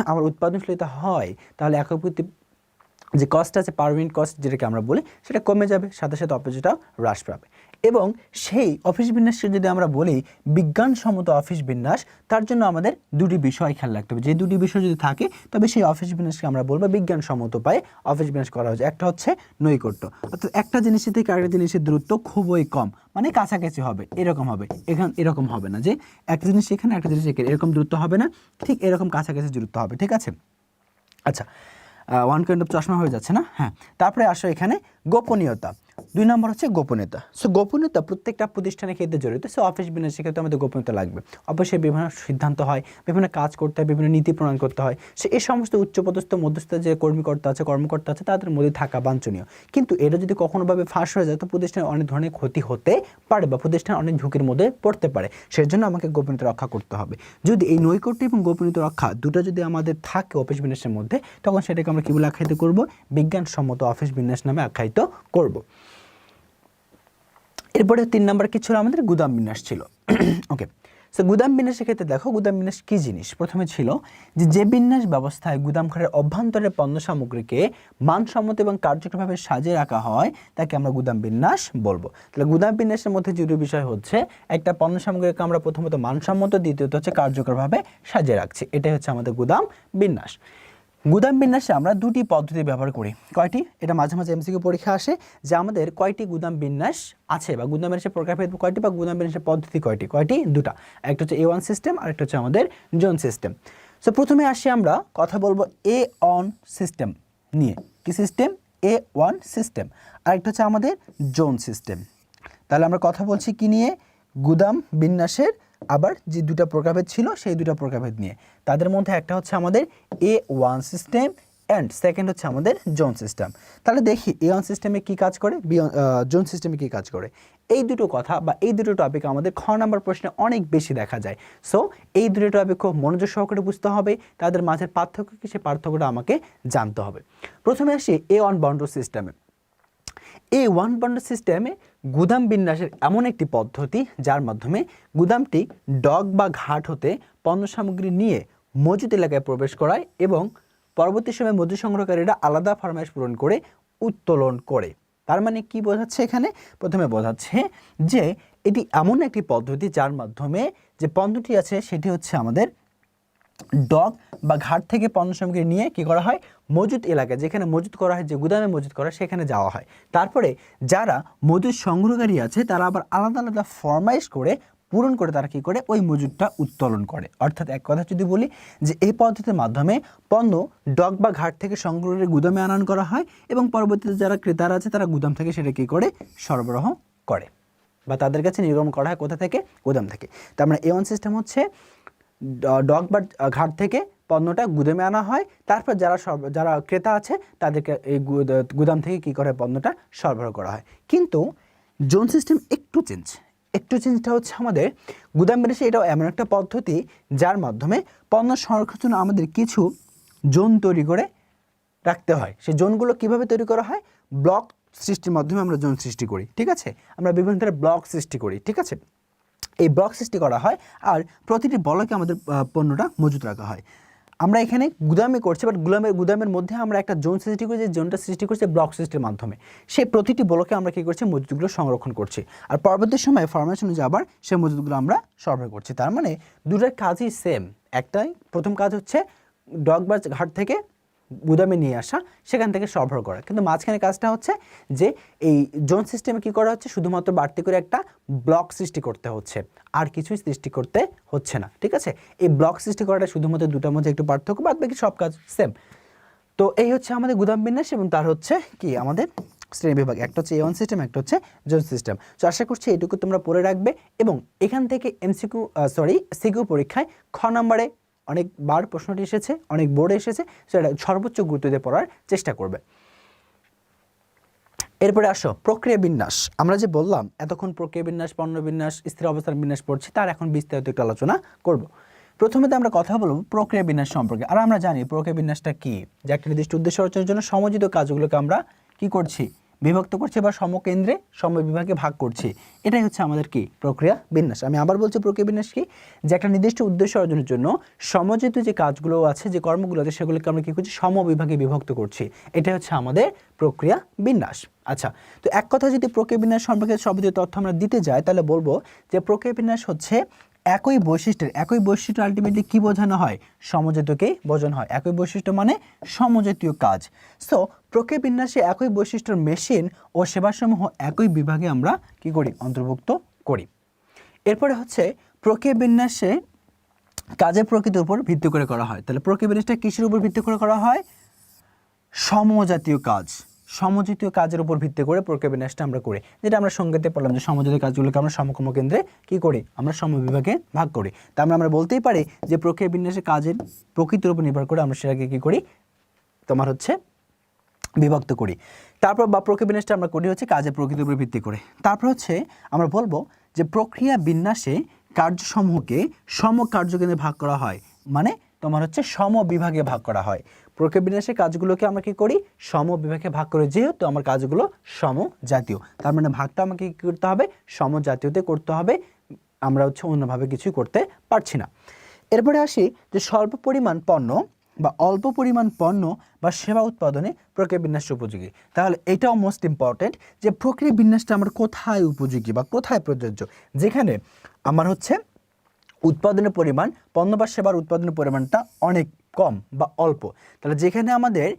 Speaker 1: আমার উৎপাদনশীলতা হয় তাহলে একপ্রতি যে কস্ট আছে, পার ইউনিট কস্ট যেটাকে আমরা বলি, সেটা কমে যাবে, সাথে সাথে অফিসটাও হ্রাস পাবে। এবং সেই অফিস বিন্যাসকে যদি আমরা বলি বিজ্ঞানসম্মত অফিস বিন্যাস, তার জন্য আমাদের দুটি বিষয় খেয়াল রাখতে হবে। যে দুটি বিষয় যদি থাকে তবে সেই অফিস বিন্যাসকে আমরা বলবো বিজ্ঞানসম্মত উপায়ে অফিস বিন্যাস করা হয়েছে। একটা হচ্ছে নৈকট্য, অর্থাৎ একটা জিনিসের থেকে আরেকটা জিনিসের দূরত্ব খুবই কম, মানে কাছাকাছি হবে, এরকম হবে। এরকম হবে না যে একটা জিনিস এখানে একটা জিনিস এখানে, এরকম দূরত্ব হবে না, ঠিক এরকম কাছাকাছি দূরত্ব হবে। ঠিক আছে, আচ্ছা, ওয়ান কাইন্ড অফ চশমা হয়ে যাচ্ছে না? হ্যাঁ, তারপরে আসো এখানে গোপনীয়তা। 2 নম্বর হচ্ছে গোপনীয়তা। সো গোপনীয়তা প্রত্যেকটা প্রতিষ্ঠানের ক্ষেত্রে জড়িত। সো অফিস বিন্যাসের ক্ষেত্রে আমাদের গোপনীয়তা লাগবে। অবশ্যই বিভিন্ন সিদ্ধান্ত হয়, বিভিন্ন কাজ করতে হয়, বিভিন্ন নীতি প্রণয়ন করতে হয়। সে এই সমস্ত উচ্চপদস্থ মধ্যস্থ যে কর্মকর্তা আছে তাদের মধ্যে থাকা বাঞ্ছনীয়। কিন্তু এটা যদি কখনোভাবে ফাঁস হয়ে যায় তো প্রতিষ্ঠানের অনেক ধরনের ক্ষতি হতে পারে বা প্রতিষ্ঠান অনেক ঝুঁকির মধ্যে পড়তে পারে। সেজন্য আমাকে গোপনীয়তা রক্ষা করতে হবে। যদি এই নৈকট্য এবং গোপনীয়তা রক্ষা দুটো যদি আমাদের থাকে অফিস বিন্যাসের মধ্যে, তখন সেটাকে আমরা কি বলে আখ্যায়িত করব, বিজ্ঞানসম্মত অফিস বিন্যাস নামে আখ্যায়িত করব। এরপরে 3 নম্বর কি ছিল আমাদের, গুদাম বিন্যাস ছিল। ওকে, সো গুদাম বিন্যাসের ক্ষেত্রে দেখো গুদাম বিন্যাস কি জিনিস। প্রথমে ছিল যে বিন্যাস ব্যবস্থায় গুদাম ঘরের অভ্যন্তরে পণ্য সামগ্রীকে মানসম্মত এবং কার্যকরভাবে সাজিয়ে রাখা হয় তাকে আমরা গুদাম বিন্যাস বলবো। তাহলে গুদাম বিন্যাসের মধ্যে জরুরি বিষয় হচ্ছে একটা পণ্য সামগ্রীকে আমরা প্রথমত মানসম্মত, দ্বিতীয়ত হচ্ছে কার্যকরভাবে সাজিয়ে রাখছি। এটাই হচ্ছে আমাদের গুদাম বিন্যাস। গুদাম বিন্যাসে আমরা দুটি পদ্ধতি ব্যবহার করি। কয়টি? এটা মাঝে মাঝে এমসিকিউ পরীক্ষা আসে যে আমাদের কয়টি গুদাম বিন্যাস আছে বা গুদাম বিন্যাসের প্রকারভেদ কয়টি বা গুদাম বিন্যাসের পদ্ধতি কয়টি? দুটা। একটা হচ্ছে A1 সিস্টেম আর একটা হচ্ছে আমাদের জোন সিস্টেম। সো প্রথমে আসি আমরা কথা বলবো A1 সিস্টেম নিয়ে। কি সিস্টেম? A1 system. আর একটা হচ্ছে আমাদের জোন সিস্টেম। তাহলে আমরা কথা বলছি কি নিয়ে? গুদাম বিন্যাসের আবার যে দুটো প্রকারভেদ ছিল সেই দুটো প্রকারভেদ নিয়ে। তাদের মধ্যে একটা হচ্ছে আমাদের A1 সিস্টেম অ্যান্ড সেকেন্ড হচ্ছে আমাদের জোন সিস্টেম। তাহলে দেখি A1 সিস্টেমে কি কাজ করে, জোন সিস্টেমে কি কাজ করে। এই দুটো কথা বা এই দুটো টপিক আমাদের খ নম্বর প্রশ্নে অনেক বেশি দেখা যায়। সো এই দুটো টপিক খুব মনোযোগ সহকারে বুঝতে হবে। তাদের মাঝের পার্থক্য কি, সেই পার্থক্যটা আমাকে জানতে হবে। প্রথমে আসি A1 বাউন্ডারি সিস্টেমে। A1 বাউন্ডারি সিস্টেমে গুদাম বিন্যাসের এমন একটি পদ্ধতি যার মাধ্যমে গুদামটি ডক বা ঘাট হতে পণ্য সামগ্রী নিয়ে মজুত এলাকায় প্রবেশ করায় এবং পরবর্তী সময়ে মজুত সংগ্রহকারীরা আলাদা ফরমাইশ পূরণ করে উত্তোলন করে। তার মানে কি বোঝাচ্ছে এখানে? প্রথমে বোঝাচ্ছে যে এটি এমন একটি পদ্ধতি যার মাধ্যমে যে পণ্যটি আছে সেটি হচ্ছে আমাদের ডক বা ঘাট থেকে পণ্য সামগ্রী নিয়ে কি করা হয়, মজুত এলাকায় যেখানে মজুত করা হয়, যে গুদামে মজুত করা হয় সেখানে যাওয়া হয়। তারপরে যারা মজুত সংগ্রহকারী আছে তারা আবার আলাদা আলাদা ফরমাইশ করে পূরণ করে তারা কি করে, ওই মজুতটা উত্তোলন করে। অর্থাৎ এক কথা যদি বলি যে এই পদ্ধতির মাধ্যমে পণ্য ডক বা ঘাট থেকে সংগ্রহ করে গুদামে আনয়ন করা হয় এবং পরবর্তীতে যারা ক্রেতারা আছে তারা গুদাম থেকে সেটা কি করে, সরবরাহ করে বা তাদের কাছে নির্গমন করা হয়। কোথা থেকে? গুদাম থেকে। তার মানে A1 সিস্টেম হচ্ছে ডক বা ঘাট থেকে পণ্যটা গুদামে আনা হয়, তারপর যারা ক্রেতা আছে তাদেরকে এই গুদাম থেকে কি করে পণ্যটা সরবরাহ করা হয়। কিন্তু জোন সিস্টেম একটু চেঞ্জটা হচ্ছে আমাদের গুদাম বিন্যাসে এটাও এমন একটা পদ্ধতি যার মাধ্যমে পণ্য সংরক্ষণের জন্য আমাদের কিছু জোন তৈরি করে রাখতে হয়। সেই জোনগুলো কিভাবে তৈরি করা হয়? ব্লক সৃষ্টির মাধ্যমে আমরা জোন সৃষ্টি করি, ঠিক আছে? আমরা বিভিন্ন ধরনের ব্লক সৃষ্টি করি, ঠিক আছে? এই ব্লক সৃষ্টি করা হয় আর প্রতিটি ব্লকে আমাদের পণ্যটা মজুত রাখা হয়। আমরা এখানে গুদামে করছি, বাট গুদামের মধ্যে আমরা একটা জোন সৃষ্টি করি, যে জোনটা সৃষ্টি করছে ব্লক সৃষ্টির মাধ্যমে। সেই প্রতিটি ব্লকে আমরা কী করছি? মজুতগুলো সংরক্ষণ করছি, আর পরবর্তী সময়ে ফরমেশন অনুযায়ী আবার সেই মজুতগুলো আমরা সরবরাহ করছি। তার মানে দুটোর কাজই সেম। একটাই প্রথম কাজ হচ্ছে ডক বা ঘাট থেকে গুদামে নিয়ে আসা, সেখান থেকে সরবরাহ করা, কিন্তু মাঝখানে কাজটা হচ্ছে যে এই জোন সিস্টেমে কী করা হচ্ছে? শুধুমাত্র বাড়তি করে একটা ব্লক সৃষ্টি করতে হচ্ছে, আর কিছুই সৃষ্টি করতে হচ্ছে না, ঠিক আছে? এই ব্লক সৃষ্টি করাটা শুধুমাত্র দুটার মধ্যে একটু পার্থক্য, বাদ বাকি সব কাজ সেম। তো এই হচ্ছে আমাদের গুদাম বিন্যাস, এবং তার হচ্ছে কি আমাদের শ্রেণী বিভাগ, একটা হচ্ছে A1 সিস্টেম, একটা হচ্ছে জোন সিস্টেম। তো আশা করছি এটুকু তোমরা পড়ে রাখবে, এবং এখান থেকে সিকিউ পরীক্ষায় খ নম্বরে অনেকবার প্রশ্নটি এসেছে, অনেক বোর্ডে এসেছে, সেটা সর্বোচ্চ গুরুত্ব দিয়ে পড়ার চেষ্টা করবে। এরপরে আসো প্রক্রিয়া বিন্যাস। আমরা যে বললাম এতক্ষণ প্রক্রিয়া বিন্যাস, পণ্য বিন্যাস, স্থির অবস্থান বিন্যাস পড়ছি, তার এখন বিস্তারিত একটু আলোচনা করব। প্রথমে তো আমরা কথা বলবো প্রক্রিয়া বিন্যাস সম্পর্কে। আর আমরা জানি প্রক্রিয়া বিন্যাসটা কি, যে একটা নির্দিষ্ট উদ্দেশ্য অর্জনের জন্য সমযোজিত কাজগুলোকে আমরা কি করছি? বিভক্ত করছি বা সমকেন্দ্রে সমবিভাগে ভাগ করছি। এটাই হচ্ছে আমাদের কি? প্রক্রিয়া বিন্যাস। আমি আবার বলছি প্রক্রিয়া বিন্যাস কি? যে একটা নির্দিষ্ট উদ্দেশ্য অর্জনের জন্য সমযোজিত যে কাজগুলো আছে, যে কর্মগুলো আছে, সেগুলোকে আমরা কি করছি? সমবিভাগে বিভক্ত করছি। এটা হচ্ছে আমাদের প্রক্রিয়া বিন্যাস। আচ্ছা, তো এক কথা যদি প্রক্রিয়া বিন্যাস সম্পর্কে সর্ববিধ তথ্য আমরা দিতে যাই, তাহলে বলবো যে প্রক্রিয়া বিন্যাস হচ্ছে একই বৈশিষ্ট্য আলটিমেটলি কি বোঝানো হয়? সমজাতীয়কেই বোঝানো হয়। একই বৈশিষ্ট্য মানে সমজাতীয় কাজ। সো প্রক্রিয়া বিন্যাসে একই বৈশিষ্ট্যের মেশিন ও সেবাসমূহ একই বিভাগে আমরা কি করি? অন্তর্ভুক্ত করি। এরপরে হচ্ছে প্রক্রিয়া বিন্যাসে কাজের প্রকৃতির উপর ভিত্তি করে করা হয়। তাহলে প্রক্রিয়া বিন্যাসটা কিসের উপর ভিত্তি করে করা হয়? সমজাতীয় কাজের উপর ভিত্তি করে প্রক্রিয়া বিন্যাসটা আমরা করি, যেটা আমরা সংজ্ঞাতে পড়লাম যে সমজাতীয় কাজগুলোকে আমরা সমকর্ম কেন্দ্রে কি করি? আমরা সমবিভাগে ভাগ করি। তার মানে আমরা বলতেই পারি যে প্রক্রিয়া বিন্যাসে কাজের প্রকৃতির উপর নির্ভর করে আমরা সেটাকে কি করি? তোমার হচ্ছে বিভক্ত করি। তারপর বা প্রক্রিয়া বিন্যাসটা আমরা করি হচ্ছে কাজের প্রকৃতির উপর ভিত্তি করে। তারপর হচ্ছে আমরা বলবো যে প্রক্রিয়া বিন্যাসে কার্যসমূহকে সমকার্যকেন্দ্রে ভাগ করা হয়, মানে তোমার হচ্ছে সমবিভাগে ভাগ করা হয়। প্রক্রিয়া বিন্যাসের কাজগুলোকে আমরা কি করি? সমবিভাগে ভাগ করে, যেহেতু আমার কাজগুলো সমজাতীয়, তার মানে ভাগটা আমাকে কি করতে হবে? সমজাতীয়তে করতে হবে। আমরা হচ্ছে অন্যভাবে কিছুই করতে পারছি না। এরপরে আসি যে স্বল্প পরিমাণ পণ্য বা অল্প পরিমাণ পণ্য বা সেবা উৎপাদনে প্রক্রিয়া বিন্যাস উপযোগী। তাহলে এটাও মোস্ট ইম্পর্টেন্ট, যে প্রক্রিয়া বিন্যাসটা আমার কোথায় উপযোগী বা কোথায় প্রযোজ্য? যেখানে আমার হচ্ছে উৎপাদনের পরিমাণ, পণ্য বা সেবার উৎপাদনের পরিমাণটা অনেক কম বা অল্প। তাহলে যেখানে আমাদের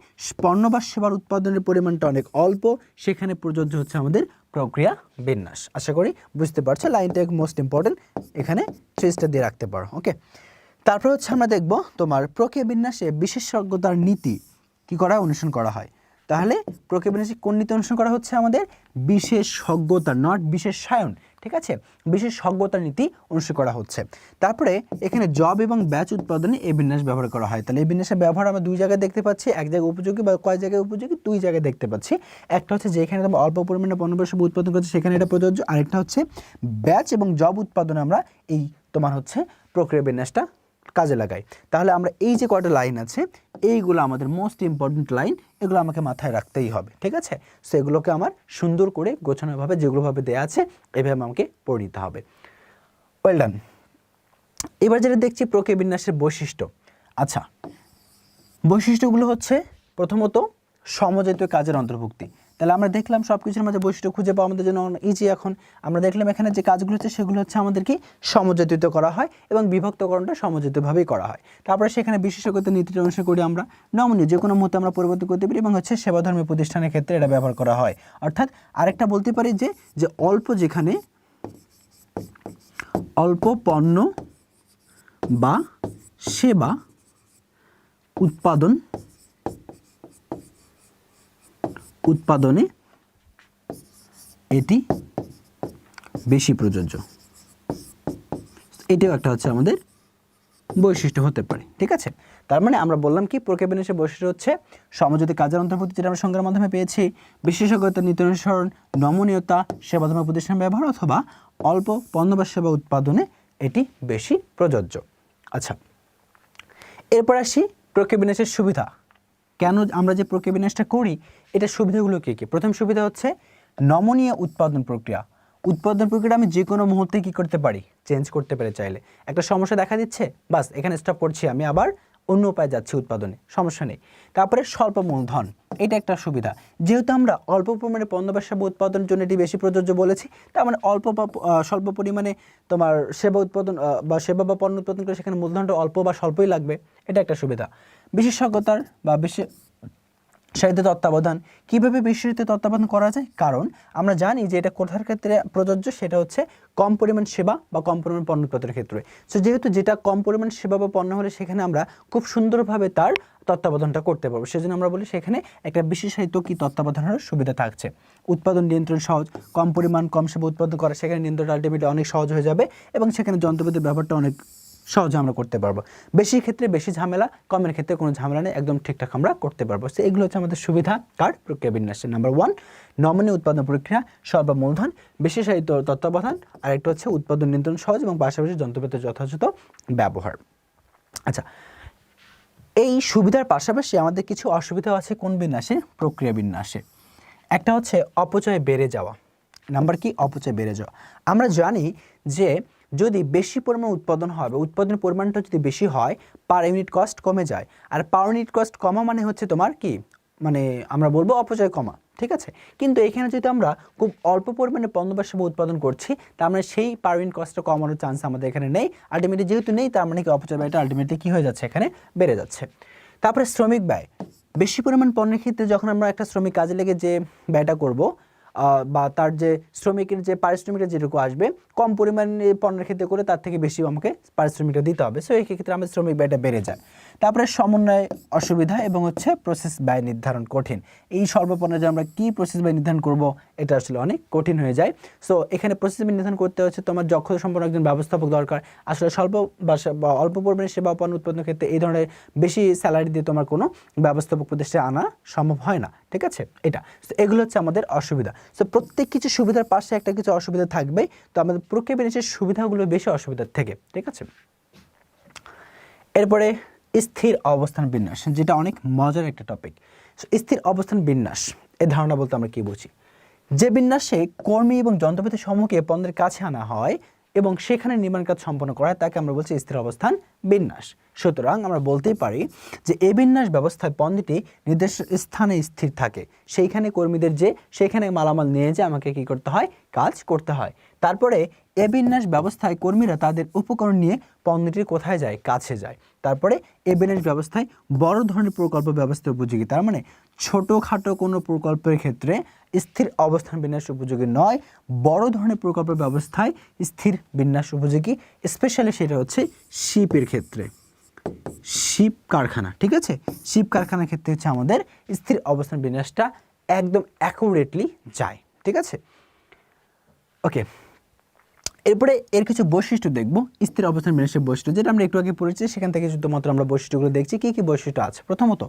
Speaker 1: পণ্য বা সেবার উৎপাদনের পরিমাণটা অনেক অল্প, সেখানে প্রযোজ্য হচ্ছে আমাদের প্রক্রিয়া বিন্যাস। আশা করি বুঝতে পারছো, লাইনটা মোস্ট ইম্পর্টেন্ট, এখানে ট্রেসটা দিয়ে রাখতে পারো। ওকে, তারপর হচ্ছে আমরা দেখব তোমার প্রক্রিয়া বিন্যাসে বিশেষজ্ঞতার নীতি কি করা হয়? অনুসরণ করা হয়। তাহলে প্রক্রিয়া বিন্যাসে কোন নীতি অনুসরণ করা হচ্ছে? আমাদের বিশেষজ্ঞতা, নট বিশেষায়ন, ঠিক আছে? বিশেষজ্ঞতার নীতি অনুসরণ করা হচ্ছে। তারপরে এখানে জব এবং ব্যাচ উৎপাদনে এই বিন্যাস ব্যবহার করা হয়। তাহলে এই বিন্যাসের ব্যবহার আমরা দুই জায়গায় দেখতে পাচ্ছি। এক জায়গায় উপযোগী বা কয় জায়গায় উপযোগী? দুই জায়গায় দেখতে পাচ্ছি। একটা হচ্ছে যেখানে তোমরা অল্প পরিমাণে পণ্য বা সেবা উৎপাদন করছে, সেখানে এটা প্রযোজ্য। আরেকটা হচ্ছে ব্যাচ এবং জব উৎপাদনে আমরা এই তোমার হচ্ছে প্রক্রিয়া বিন্যাসটা কাজে লাগাই। তাহলে আমরা এই যে কয়টা লাইন আছে, এইগুলো আমাদের মোস্ট ইম্পর্টেন্ট লাইন, এগুলো আমাকে মাথায় রাখতেই হবে, ঠিক আছে? সো এগুলোকে আমার সুন্দর করে গোছানোভাবে যেগুলোভাবে দেওয়া আছে এভাবে আমাকে পড়ে নিতে হবে। Well done. এবার যেটা দেখছি প্রক্রিয়া বিন্যাসের বৈশিষ্ট্য। আচ্ছা, বৈশিষ্ট্যগুলো হচ্ছে প্রথমত সমজাতীয় কাজের অন্তর্ভুক্তি। তাহলে আমরা দেখলাম সব কিছুর মাঝে বৈশিষ্ট্য খুঁজে পাওয়া আমাদের জন্য ইজি। এখন আমরা দেখলাম এখানে যে কাজগুলো হচ্ছে সেগুলো হচ্ছে আমাদের কি সমজাতীয় করা হয়, এবং বিভক্তকরণটা সমজাতীয়ভাবেই করা হয়। তারপরে সেখানে বিশেষজ্ঞতার নীতিটা অনুসরণ করি আমরা, নমনীয় যে কোনো মুহূর্তে আমরা পরিবর্তন করতে পারি, এবং হচ্ছে সেবাধর্মী প্রতিষ্ঠানের ক্ষেত্রে এটা ব্যবহার করা হয়। অর্থাৎ আরেকটা বলতে পারি যে অল্প, যেখানে অল্প পণ্য বা সেবা উৎপাদনে এটি বেশি প্রযোজ্য। এটাও একটা হচ্ছে আমাদের বৈশিষ্ট্য হতে পারে, ঠিক আছে? তার মানে আমরা বললাম কি প্রক্রিয়া বিন্যাসের বৈশিষ্ট্য হচ্ছে সমজাতীয় কাজের অন্তর্ভুক্তি, যেটা আমরা সংজ্ঞার মাধ্যমে পেয়েছি, বিশেষজ্ঞতা, নীতি অনুসরণ, নমনীয়তা, সেবাধর্মী প্রতিষ্ঠান ব্যবহার, অথবা অল্প পণ্য বা সেবা উৎপাদনে এটি বেশি প্রযোজ্য। আচ্ছা, এরপর আসি প্রক্রিয়া বিন্যাসের সুবিধা, কেন আমরা যে প্রক্রিয়া বিন্যাসটা করি এটার সুবিধাগুলো কী কী? প্রথম সুবিধা হচ্ছে নমনীয় উৎপাদন প্রক্রিয়া। উৎপাদন প্রক্রিয়াটা আমি যে কোনো মুহূর্তে কী করতে পারি? চেঞ্জ করতে পারি চাইলে। একটা সমস্যা দেখা দিচ্ছে, বাস এখানে স্টপ করছি, আমি আবার অন্য উপায়ে যাচ্ছি উৎপাদনে, সমস্যা নেই। তারপরে স্বল্প মূলধন, এটা একটা সুবিধা। যেহেতু আমরা অল্প পরিমাণে পণ্য বা সেবা উৎপাদনের জন্য এটি বেশি প্রযোজ্য বলেছি, তার মানে স্বল্প পরিমাণে তোমার সেবা উৎপাদন বা সেবা বা পণ্য উৎপাদন করে সেখানে মূলধনটা অল্প বা স্বল্পই লাগবে, এটা একটা সুবিধা। বিশেষজ্ঞতার বা বিশেষায়িত তত্ত্বাবধান, কীভাবে বিশেষায়িত তত্ত্বাবধান করা যায়? কারণ আমরা জানি যে এটা কোথার ক্ষেত্রে প্রযোজ্য, সেটা হচ্ছে কম পরিমাণ সেবা বা কম পরিমাণ পণ্য উৎপাদনের ক্ষেত্রে। সো যেহেতু যেটা কম পরিমাণ সেবা বা পণ্য হলে সেখানে আমরা খুব সুন্দরভাবে তার তত্ত্বাবধানটা করতে পারবো, সেজন্য আমরা বলি সেখানে একটা বিশেষায়িত কি তত্ত্বাবধানের সুবিধা থাকছে। উৎপাদন নিয়ন্ত্রণ সহজ, কম পরিমাণ কম সেবা উৎপাদন করা, সেখানে নিয়ন্ত্রণ আলটিমেটলি অনেক সহজ হয়ে যাবে এবং সেখানে যন্ত্রপাতির ব্যাপারটা অনেক সহজে আমরা করতে পারবো। বেশির ক্ষেত্রে বেশি ঝামেলা, কমের ক্ষেত্রে কোনো ঝামেলা নেই, একদম ঠিকঠাক আমরা করতে পারবো। সো এগুলো হচ্ছে আমাদের সুবিধা কার? প্রক্রিয়া বিন্যাসের। নাম্বার 1 নমনীয় উৎপাদন প্রক্রিয়া, স্বল্প মূলধন, বিশেষায়িত তত্ত্বাবধান, আর একটা হচ্ছে উৎপাদন নিয়ন্ত্রণ সহজ এবং পাশাপাশি যন্ত্রপাতির যথাযথ ব্যবহার। আচ্ছা, এই সুবিধার পাশাপাশি আমাদের কিছু অসুবিধাও আছে কোন বিন্যাসে? প্রক্রিয়া বিন্যাসে। একটা হচ্ছে অপচয় বেড়ে যাওয়া। নাম্বার কি? অপচয় বেড়ে যাওয়া। আমরা জানি যে যদি বেশি পরিমাণ উৎপাদন হয় বা উৎপাদনের পরিমাণটা যদি বেশি হয়, পার ইউনিট কস্ট কমে যায়। আর পার ইউনিট কস্ট কমা মানে হচ্ছে তোমার কি, মানে আমরা বলবো অপচয় কমা, ঠিক আছে? কিন্তু এখানে যদি আমরা খুব অল্প পরিমাণে পণ্য বা সেবা উৎপাদন করছি, তার মানে সেই পার ইউনিট কস্টটা কমানোর চান্স আমাদের এখানে নেই। আলটিমেটলি যেহেতু নেই, তার মানে কি অপচয় ব্যয়টা আলটিমেটলি কী হয়ে যাচ্ছে? এখানে বেড়ে যাচ্ছে। তারপরে শ্রমিক ব্যয়, বেশি পরিমাণ পণ্যের ক্ষেত্রে যখন আমরা একটা শ্রমিক কাজে লেগে যে ব্যয়টা করব বা তার যে শ্রমিকের যে পারিশ্রমিকটা যেটুকু আসবে, কম পরিমাণে পণ্যের ক্ষেত্রে করে তার থেকে বেশি আমাকে পারিশ্রমিকটা দিতে হবে। সো এই ক্ষেত্রে আমাদের শ্রমিক ব্যয়টা বেড়ে যায়। তারপরে সমন্বয় অসুবিধা এবং হচ্ছে প্রসেস ব্যয় নির্ধারণ কঠিন। এই স্বল্পপণ্যে যে আমরা কী প্রসেস ব্যয় নির্ধারণ করব, এটা আসলে অনেক কঠিন হয়ে যায়। সো এখানে প্রসেস ব্যয় নির্ধারণ করতে হচ্ছে তোমার দক্ষতা সম্পন্ন একজন ব্যবস্থাপক দরকার। আসলে স্বল্প বা অল্প পরিমাণে সেবা পণ্য উৎপাদনের ক্ষেত্রে এই ধরনের বেশি স্যালারি দিয়ে তোমার কোনো ব্যবস্থাপক প্রতিষ্ঠানে আনা সম্ভব হয় না, ঠিক আছে? এটা এগুলো হচ্ছে আমাদের অসুবিধা। সো প্রত্যেক কিছু সুবিধার পাশে একটা কিছু অসুবিধা থাকবে, তো আমাদের প্রক্রিয়া বিন্যাসের সুবিধাগুলো বেশি অসুবিধার থেকে, ঠিক আছে? এরপরে স্থির অবস্থান বিন্যাস, যেটা অনেক মজার একটা টপিক। স্থির অবস্থান বিন্যাস এর ধারণা বলতে আমরা কি বুঝি? যে বিন্যাসে কর্মী এবং যন্ত্রপাতি সমূহকে পণ্যের কাছে আনা হয় এবং সেখানে নির্মাণ কাজ সম্পন্ন করা হয়, তাকে আমরা বলছি স্থির অবস্থান বিন্যাস। সুতরাং আমরা বলতেই পারি যে এই বিন্যাস ব্যবস্থায় পণ্যটি নির্দিষ্ট স্থানে স্থির থাকে, সেইখানে কর্মীদের যে সেখানে মালামাল নিয়ে যে আমাকে কি করতে হয়? কাজ করতে হয়। তারপরে এ বিন্যাস ব্যবস্থায় কর্মীরা তাদের উপকরণ নিয়ে পণ্যটির কোথায় যায়? কাছে যায়। তারপরে এ বিন্যাস ব্যবস্থায় বড় ধরনের প্রকল্প ব্যবস্থা উপযোগী, তার মানে ছোটোখাটো কোনো প্রকল্পের ক্ষেত্রে স্থির অবস্থান বিন্যাস উপযোগী নয়, বড় ধরনের প্রকল্প ব্যবস্থায় স্থির বিন্যাস উপযোগী। স্পেশালি সেটা হচ্ছে শিপের ক্ষেত্রে, শিপ কারখানা, ঠিক আছে? শিপ কারখানার ক্ষেত্রে হচ্ছে আমাদের স্থির অবস্থান বিন্যাসটা একদম অ্যাকুরেটলি যায়, ঠিক আছে? ওকে, এরপরে এর কিছু বৈশিষ্ট্য দেখব। স্থির অবস্থান বিন্যাসের বৈশিষ্ট্য যেটা আমরা একটু আগে পড়েছি, সেখান থেকে শুধুমাত্র আমরা বৈশিষ্ট্যগুলো দেখছি। কী কী বৈশিষ্ট্য আছে? প্রথমত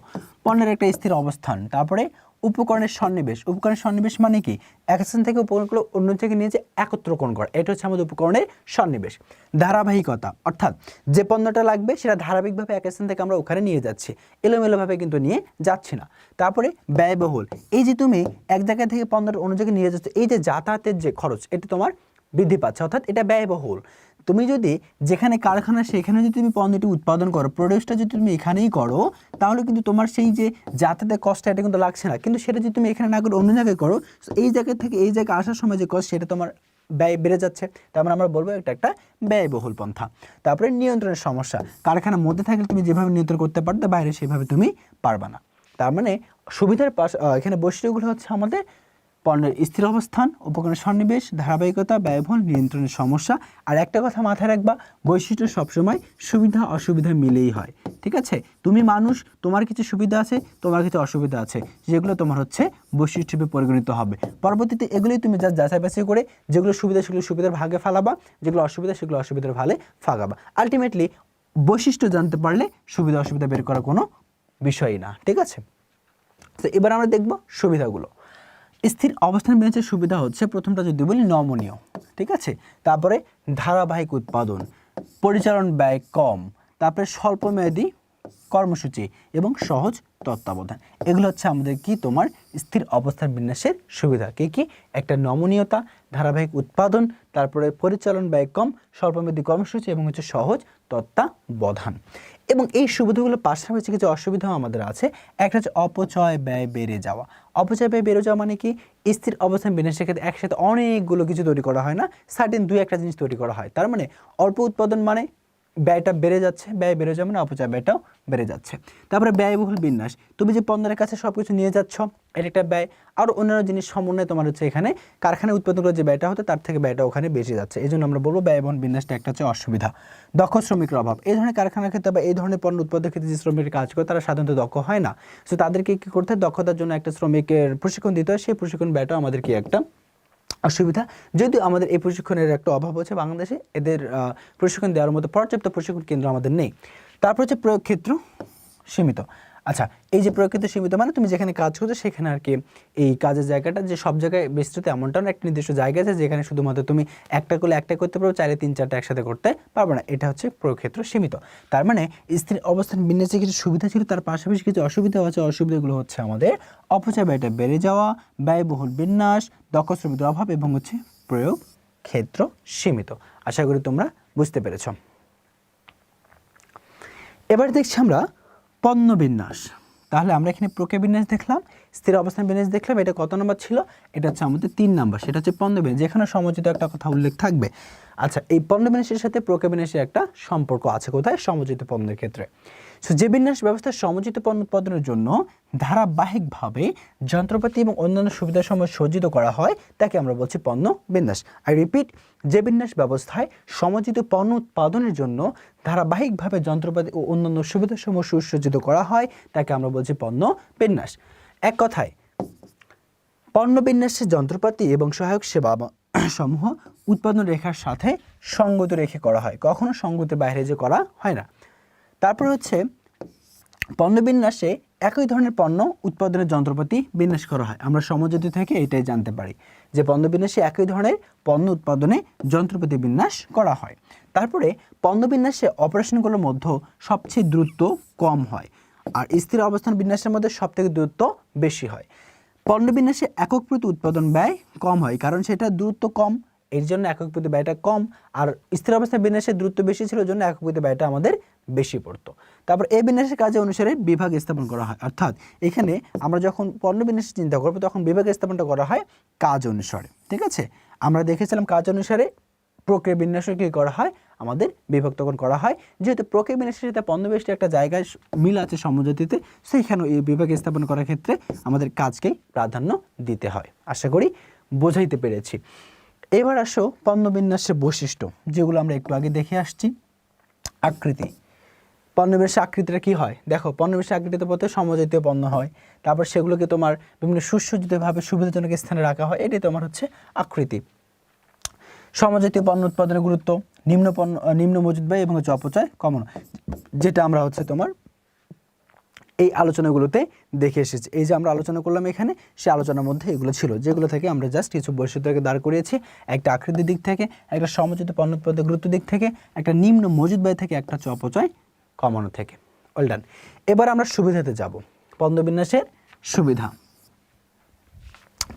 Speaker 1: পণ্যের একটা স্থির অবস্থান। তারপরে উপকরণের সন্নিবেশ। উপকরণের সন্নিবেশ মানে কি? এক স্থান থেকে উপকরণগুলো অন্য থেকে নিয়ে যে একত্রকরণ করা, এটা হচ্ছে আমাদের উপকরণের সন্নিবেশ। ধারাবাহিকতা, অর্থাৎ যে পণ্যটা লাগবে সেটা ধারাবাহিকভাবে এক স্থান থেকে আমরা ওখানে নিয়ে যাচ্ছি, এলোমেলোভাবে কিন্তু নিয়ে যাচ্ছি না। তারপরে ব্যয়বহুল, এই যে তুমি এক জায়গা থেকে পণ্যটা অন্য জায়গায় নিয়ে যাচ্ছ, এই যে যাতায়াতের যে খরচ, এটা তোমার বৃদ্ধি পাচ্ছে, অর্থাৎ এটা ব্যয়বহুল। তুমি যদি যেখানে কারখানা সেখানে যদি তুমি পণ্যটি উৎপাদন করো, প্রোডিউসটা যদি তুমি এখানেই করো, তাহলে কিন্তু তোমার সেই যে যাতায়াতের কষ্ট এটা কিন্তু লাগছে না। কিন্তু সেটা যদি তুমি এখানে না করে অন্য জায়গায় করো, এই জায়গা থেকে এই জায়গায় আসার সময় যে কষ্ট, সেটা তোমার ব্যয় বেড়ে যাচ্ছে। তার মানে আমরা বলবো এটা একটা ব্যয়বহুল পন্থা। তারপরে নিয়ন্ত্রণের সমস্যা, কারখানার মধ্যে থাকলে তুমি যেভাবে নিয়ন্ত্রণ করতে পারতে, বাইরে সেভাবে তুমি পারবা না। তার মানে সুবিধার এখানে বৈশিষ্ট্যগুলো হচ্ছে আমাদের পণ্যের স্থির অবস্থান, উপকরণের সন্নিবেশ, ধারাবাহিকতা, ব্যয়বহুল, নিয়ন্ত্রণের সমস্যা। আর একটা কথা মাথায় রাখবা, বৈশিষ্ট্য সবসময় সুবিধা অসুবিধা মিলেই হয়, ঠিক আছে? তুমি মানুষ, তোমার কিছু সুবিধা আছে, তোমার কিছু অসুবিধা আছে, যেগুলো তোমার হচ্ছে বৈশিষ্ট্য হিসেবে পরিগণিত হবে। পরবর্তীতে এগুলোই তুমি যা যাচাই বাছাই করে যেগুলো সুবিধা সেগুলো সুবিধার ভাগে ফালাবা, যেগুলো অসুবিধা সেগুলো অসুবিধার ভালে ফাগাবা। আলটিমেটলি বৈশিষ্ট্য জানতে পারলে সুবিধা অসুবিধা বের করা কোনো বিষয়ই না, ঠিক আছে? তো এবার আমরা দেখব সুবিধাগুলো। স্থির অবস্থান বিন্যাসের সুবিধা হচ্ছে, প্রথমটা যদি বলি নমনীয়, ঠিক আছে? তারপরে ধারাবাহিক উৎপাদন, পরিচালন ব্যয় কম, তারপরে স্বল্পমেয়াদী কর্মসূচি এবং সহজ তত্ত্বাবধান। এগুলো হচ্ছে আমাদের কি তোমার স্থির অবস্থান বিন্যাসের সুবিধা। কি কি? একটা নমনীয়তা, ধারাবাহিক উৎপাদন, তারপরে পরিচালন ব্যয় কম, স্বল্পমেয়াদী কর্মসূচি এবং হচ্ছে সহজ তত্ত্বাবধান। এবং এই সুবিধাগুলোর পাশাপাশি কিছু অসুবিধাও আমাদের আছে। একটা হচ্ছে অপচয় ব্যয় বেড়ে যাওয়া। অপচয় ব্যয় বেড়ে যাওয়া মানে কি? স্থির অবস্থান বিন্যাসের ক্ষেত্রে একসাথে অনেকগুলো কিছু তৈরি করা হয় না, সার্টেন দুই একটা জিনিস তৈরি করা হয়। তার মানে অল্প উৎপাদন মানে ব্যয়টা বেড়ে যাচ্ছে, ব্যয় বেড়ে যাওয়া মানে অপচয় ব্যয়টাও বেড়ে যাচ্ছে। তারপরে ব্যয়বহুল বিন্যাস, তুমি যে পণ্যের কাছে সব কিছু নিয়ে যাচ্ছ, এটা একটা ব্যয়। আর অন্যান্য জিনিস সমন্বয়ে তোমার হচ্ছে এখানে কারখানায় উৎপাদন করে যে ব্যয়টা হতো তার থেকে ব্যয়টা ওখানে বেশি যাচ্ছে। এই জন্য আমরা বলবো ব্যয়বহুল বিন্যাসটা একটা হচ্ছে অসুবিধা। দক্ষ শ্রমিকের অভাব, এই ধরনের কারখানার ক্ষেত্রে বা এই ধরনের পণ্য উৎপাদনের ক্ষেত্রে যে শ্রমিকের কাজ করে তারা সাধারণত দক্ষ হয় না। সো তাদেরকে কী করতে হয়? দক্ষতার জন্য একটা শ্রমিকের প্রশিক্ষণ দিতে হয়, সেই প্রশিক্ষণ ব্যয়টাও আমাদের কি একটা অসুবিধা। যদিও আমাদের এই প্রশিক্ষণের একটা অভাব হচ্ছে বাংলাদেশে, এদের প্রশিক্ষণ দেওয়ার মতো পর্যাপ্ত প্রশিক্ষণ কেন্দ্র আমাদের নেই। তারপর হচ্ছে প্রয়োগ ক্ষেত্র সীমিত। আচ্ছা, এই যে প্রয়োগ ক্ষেত্র সীমিত মানে তুমি যেখানে কাজ করছো সেখানে আর কি এই কাজের জায়গাটা যে সব জায়গায় বিস্তৃত এমনটা না, একটা নির্দিষ্ট জায়গা আছে যেখানে শুধুমাত্র তুমি একটা করলে একটা করতে পারো, চাইলে 3-4টা একসাথে করতে পারবে না। এটা হচ্ছে প্রয়োগ ক্ষেত্র সীমিত। তার মানে স্থির অবস্থান বিন্যাসে কিছু সুবিধা ছিল, তার পাশাপাশি কিছু অসুবিধাও আছে। অসুবিধাগুলো হচ্ছে আমাদের অপচয় ব্যয়টা বেড়ে যাওয়া, ব্যয়বহুল বিন্যাস, দক্ষ শ্রমিকের অভাব এবং হচ্ছে প্রয়োগ ক্ষেত্র সীমিত। আশা করি তোমরা বুঝতে পেরেছ। এবার দেখছি আমরা পণ্য বিন্যাস। তাহলে আমরা এখানে প্রক্রিয়া বিন্যাস দেখলাম, স্থির অবস্থান বিন্যাস দেখলাম। এটা কত নম্বর ছিল? এটা হচ্ছে আমাদের 3 নম্বর। সেটা হচ্ছে পণ্য বিন্যাস, যেখানে সমযোজিত একটা কথা উল্লেখ থাকবে। আচ্ছা, এই পণ্য বিন্যাসের সাথে প্রক্রিয়া বিন্যাসের একটা সম্পর্ক আছে। কোথায়? সমযোজিত পণ্যের ক্ষেত্রে। সো যে বিন্যাস ব্যবস্থা সমযোজিত পণ্য উৎপাদনের জন্য ধারাবাহিকভাবে যন্ত্রপাতি এবং অন্যান্য সুবিধাসমূহ সজ্জিত করা হয় তাকে আমরা বলছি পণ্য বিন্যাস। আই রিপিট, যে বিন্যাস ব্যবস্থায় সমযোজিত পণ্য উৎপাদনের জন্য ধারাবাহিকভাবে যন্ত্রপাতি ও অন্যান্য সুবিধাসমূহ সুসজ্জিত করা হয় তাকে আমরা বলছি পণ্য বিন্যাস। এক কথায় পণ্য বিন্যাসের যন্ত্রপাতি এবং সহায়ক সেবা সমূহ উৎপাদন রেখার সাথে সঙ্গত রেখে করা হয়, কখনো সঙ্গতের বাইরে যে করা হয় না। তারপর হচ্ছে পণ্য বিন্যাসে একই ধরনের পণ্য উৎপাদনের যন্ত্রপাতি বিন্যাস করা হয়। আমরা সমযোজিত থেকে এটাই জানতে পারি যে পণ্য বিন্যাসে একই ধরনের পণ্য উৎপাদনে যন্ত্রপাতি বিন্যাস করা হয়। তারপরে পণ্য বিন্যাসে অপারেশনগুলোর মধ্যে সবচেয়ে দ্রুত কম হয়, আর স্থির অবস্থান বিন্যাসের মধ্যে সবথেকে দ্রুত বেশি হয়। পণ্য বিন্যাসে একক প্রতি উৎপাদন ব্যয় কম হয়, কারণ সেটা দূরত্ব কম, এর জন্য একক প্রতি ব্যয়টা কম। আর স্থির অবস্থায় বিন্যাসের দূরত্ব বেশি ছিল, জন্য একক প্রতি ব্যয়টা আমাদের বেশি পড়তো। তারপর এই বিন্যাসের কাজে অনুসারে বিভাগ স্থাপন করা হয়, অর্থাৎ এখানে আমরা যখন পণ্য বিন্যাসের চিন্তা করবো তখন বিভাগ স্থাপনটা করা হয় কাজ অনুসারে। ঠিক আছে, আমরা দেখেছিলাম কাজ অনুসারে প্রক্রিয়া বিন্যাসও কী করা হয়, আমাদের বিভক্ত করা হয়। যেহেতু প্রক্রিয়া বিন্যাসের সাথে পণ্য বিন্যাসের একটা জায়গায় মিল আছে সমযোজিতে, সেইখানেও এই বিভাগ স্থাপন করার ক্ষেত্রে আমাদের কাজকেই প্রাধান্য দিতে হয়। আশা করি বোঝাইতে পেরেছি। এবার আসো পণ্য বিন্যাসের বৈশিষ্ট্য, যেগুলো আমরা একটু আগে দেখে আসছি। আকৃতি, পণ্য বিন্যাসের আকৃতিটা কী হয়? দেখো, পণ্য বিন্যাসের আকৃতিতে প্রথমে সমজাতীয় পণ্য হয়, তারপর সেগুলোকে তোমার বিভিন্ন সুসজ্জিতভাবে সুবিধাজনক স্থানে রাখা হয়, এটাই তোমার হচ্ছে আকৃতি। সমজাতীয় পণ্য উৎপাদনের গুরুত্ব, নিম্ন মজুদ ব্যয় এবং হচ্ছে অপচয় কমানো, যেটা আমরা হচ্ছে তোমার এই আলোচনাগুলোতে দেখে এসেছি। এই যে আমরা আলোচনা করলাম এখানে, সে আলোচনার মধ্যে এগুলো ছিল, যেগুলো থেকে আমরা জাস্ট কিছু বৈশিষ্ট্যকে দাঁড় করিয়েছি। একটা আকৃতির দিক থেকে, একটা সমযোজিত পণ্য উৎপাদনের গুরুত্ব দিক থেকে, একটা নিম্ন মজুদ ব্যয় থেকে, একটা হচ্ছে অপচয় কমানো থেকে। All done. এবার আমরা সুবিধাতে যাব। পণ্য বিন্যাসের সুবিধা,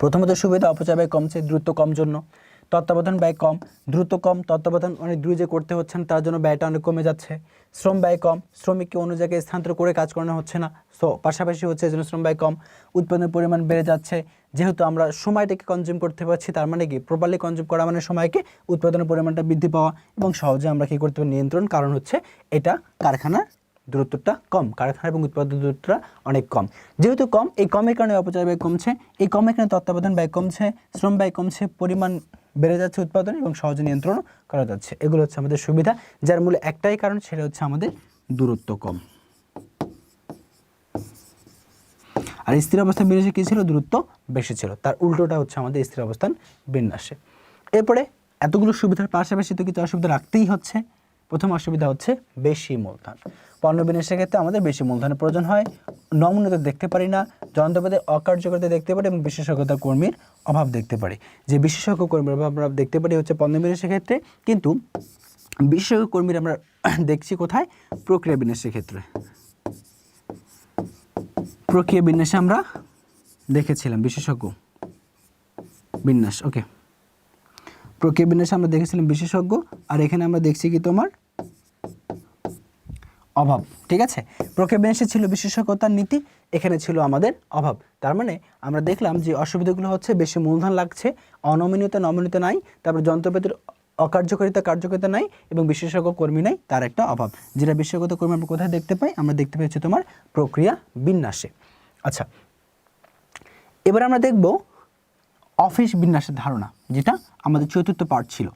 Speaker 1: প্রথমত সুবিধা, অপচয় ব্যয় কমছে, দ্রুত কম জন্য। তত্ত্বাবধান ব্যয় কম, দ্রুত কম, তত্ত্বাবধান অনেক দূরে যে করতে হচ্ছে না তার জন্য ব্যয়টা অনেক কমে যাচ্ছে। শ্রম ব্যয় কম, শ্রমিককে অন্য জায়গায় স্থানান্তর করে কাজ করানো হচ্ছে না, সো পাশাপাশি হচ্ছে এজন্য শ্রম ব্যয় কম। উৎপাদনের পরিমাণ বেড়ে যাচ্ছে, যেহেতু আমরা সময়টাকে কনজিউম করতে পারছি, তার মানে কি প্রপারলি কনজিউম করা মানে সময়কে উৎপাদনের পরিমাণটা বৃদ্ধি পাওয়া, এবং সহজে আমরা কী করতে পারি, নিয়ন্ত্রণ। কারণ হচ্ছে এটা কারখানার দূরত্বটা কম, কারখানা এবং উৎপাদন দূরত্বটা অনেক কম। যেহেতু কম, এই কমের কারণে অপচয় ব্যয় কমছে, এই কমের কারণে তত্ত্বাবধান ব্যয় কমছে, শ্রম ব্যয় কমছে, পরিমাণ বেড়ে যাচ্ছে উৎপাদন এবং সহজে নিয়ন্ত্রণ করা যাচ্ছে। এগুলো হচ্ছে আমাদের সুবিধা, যার মূলে একটাই কারণ, সেটা হচ্ছে আমাদের দূরত্ব কম। আর স্থির অবস্থান বিন্যাসে কী ছিল? দূরত্ব বেশি ছিল। তার উল্টোটা হচ্ছে আমাদের স্থির অবস্থান বিন্যাসে। এরপরে এতগুলো সুবিধার পাশাপাশি তো কিছু অসুবিধা রাখতেই হচ্ছে। প্রথম অসুবিধা হচ্ছে বেশি মূলধন। পণ্য বিন্যাসের ক্ষেত্রে আমাদের বেশি মূলধনের প্রয়োজন হয়, নমনীয়তা দেখতে পারি না, যন্ত্রপাতির অকার্যকরিতা দেখতে পারি এবং বিশেষজ্ঞতা কর্মীর অভাব দেখতে পারি। যে বিশেষজ্ঞ কর্মীর অভাব আমরা দেখতে পারি হচ্ছে পণ্য বিন্যাসের ক্ষেত্রে, কিন্তু বিশেষজ্ঞ কর্মীর আমরা দেখছি কোথায়? প্রক্রিয়া বিন্যাসের ক্ষেত্রে। প্রক্রিয়া বিন্যাসে আমরা দেখেছিলাম বিশেষজ্ঞ বিন্যাস। ওকে, প্রক্রিয়া বিন্যাসে আমরা দেখেছিলাম বিশেষজ্ঞ, আর এখানে আমরা দেখছি কি তোমার অভাব। ঠিক আছে, প্রক্রিয়া বিন্যাসে ছিল বিশেষজ্ঞতার নীতি, এখানে ছিল আমাদের অভাব। তার মানে আমরা দেখলাম যে অসুবিধাগুলো হচ্ছে বেশি মূলধন লাগছে, অনমনীয়তা নমনীয়তা নাই, তারপর যন্ত্রপাতির অকার্যকারিতা কার্যকারিতা নাই, এবং বিশেষজ্ঞ কর্মী নাই, তার একটা অভাব। যেটা বিশেষজ্ঞ কর্মী আমরা কোথায় দেখতে পাই? আমরা দেখতে পাচ্ছি তোমার প্রক্রিয়া বিন্যাসে। আচ্ছা, এবার আমরা দেখব অফিস বিন্যাসের ধারণা, যেটা আমাদের চতুর্থ পার্ট ছিল।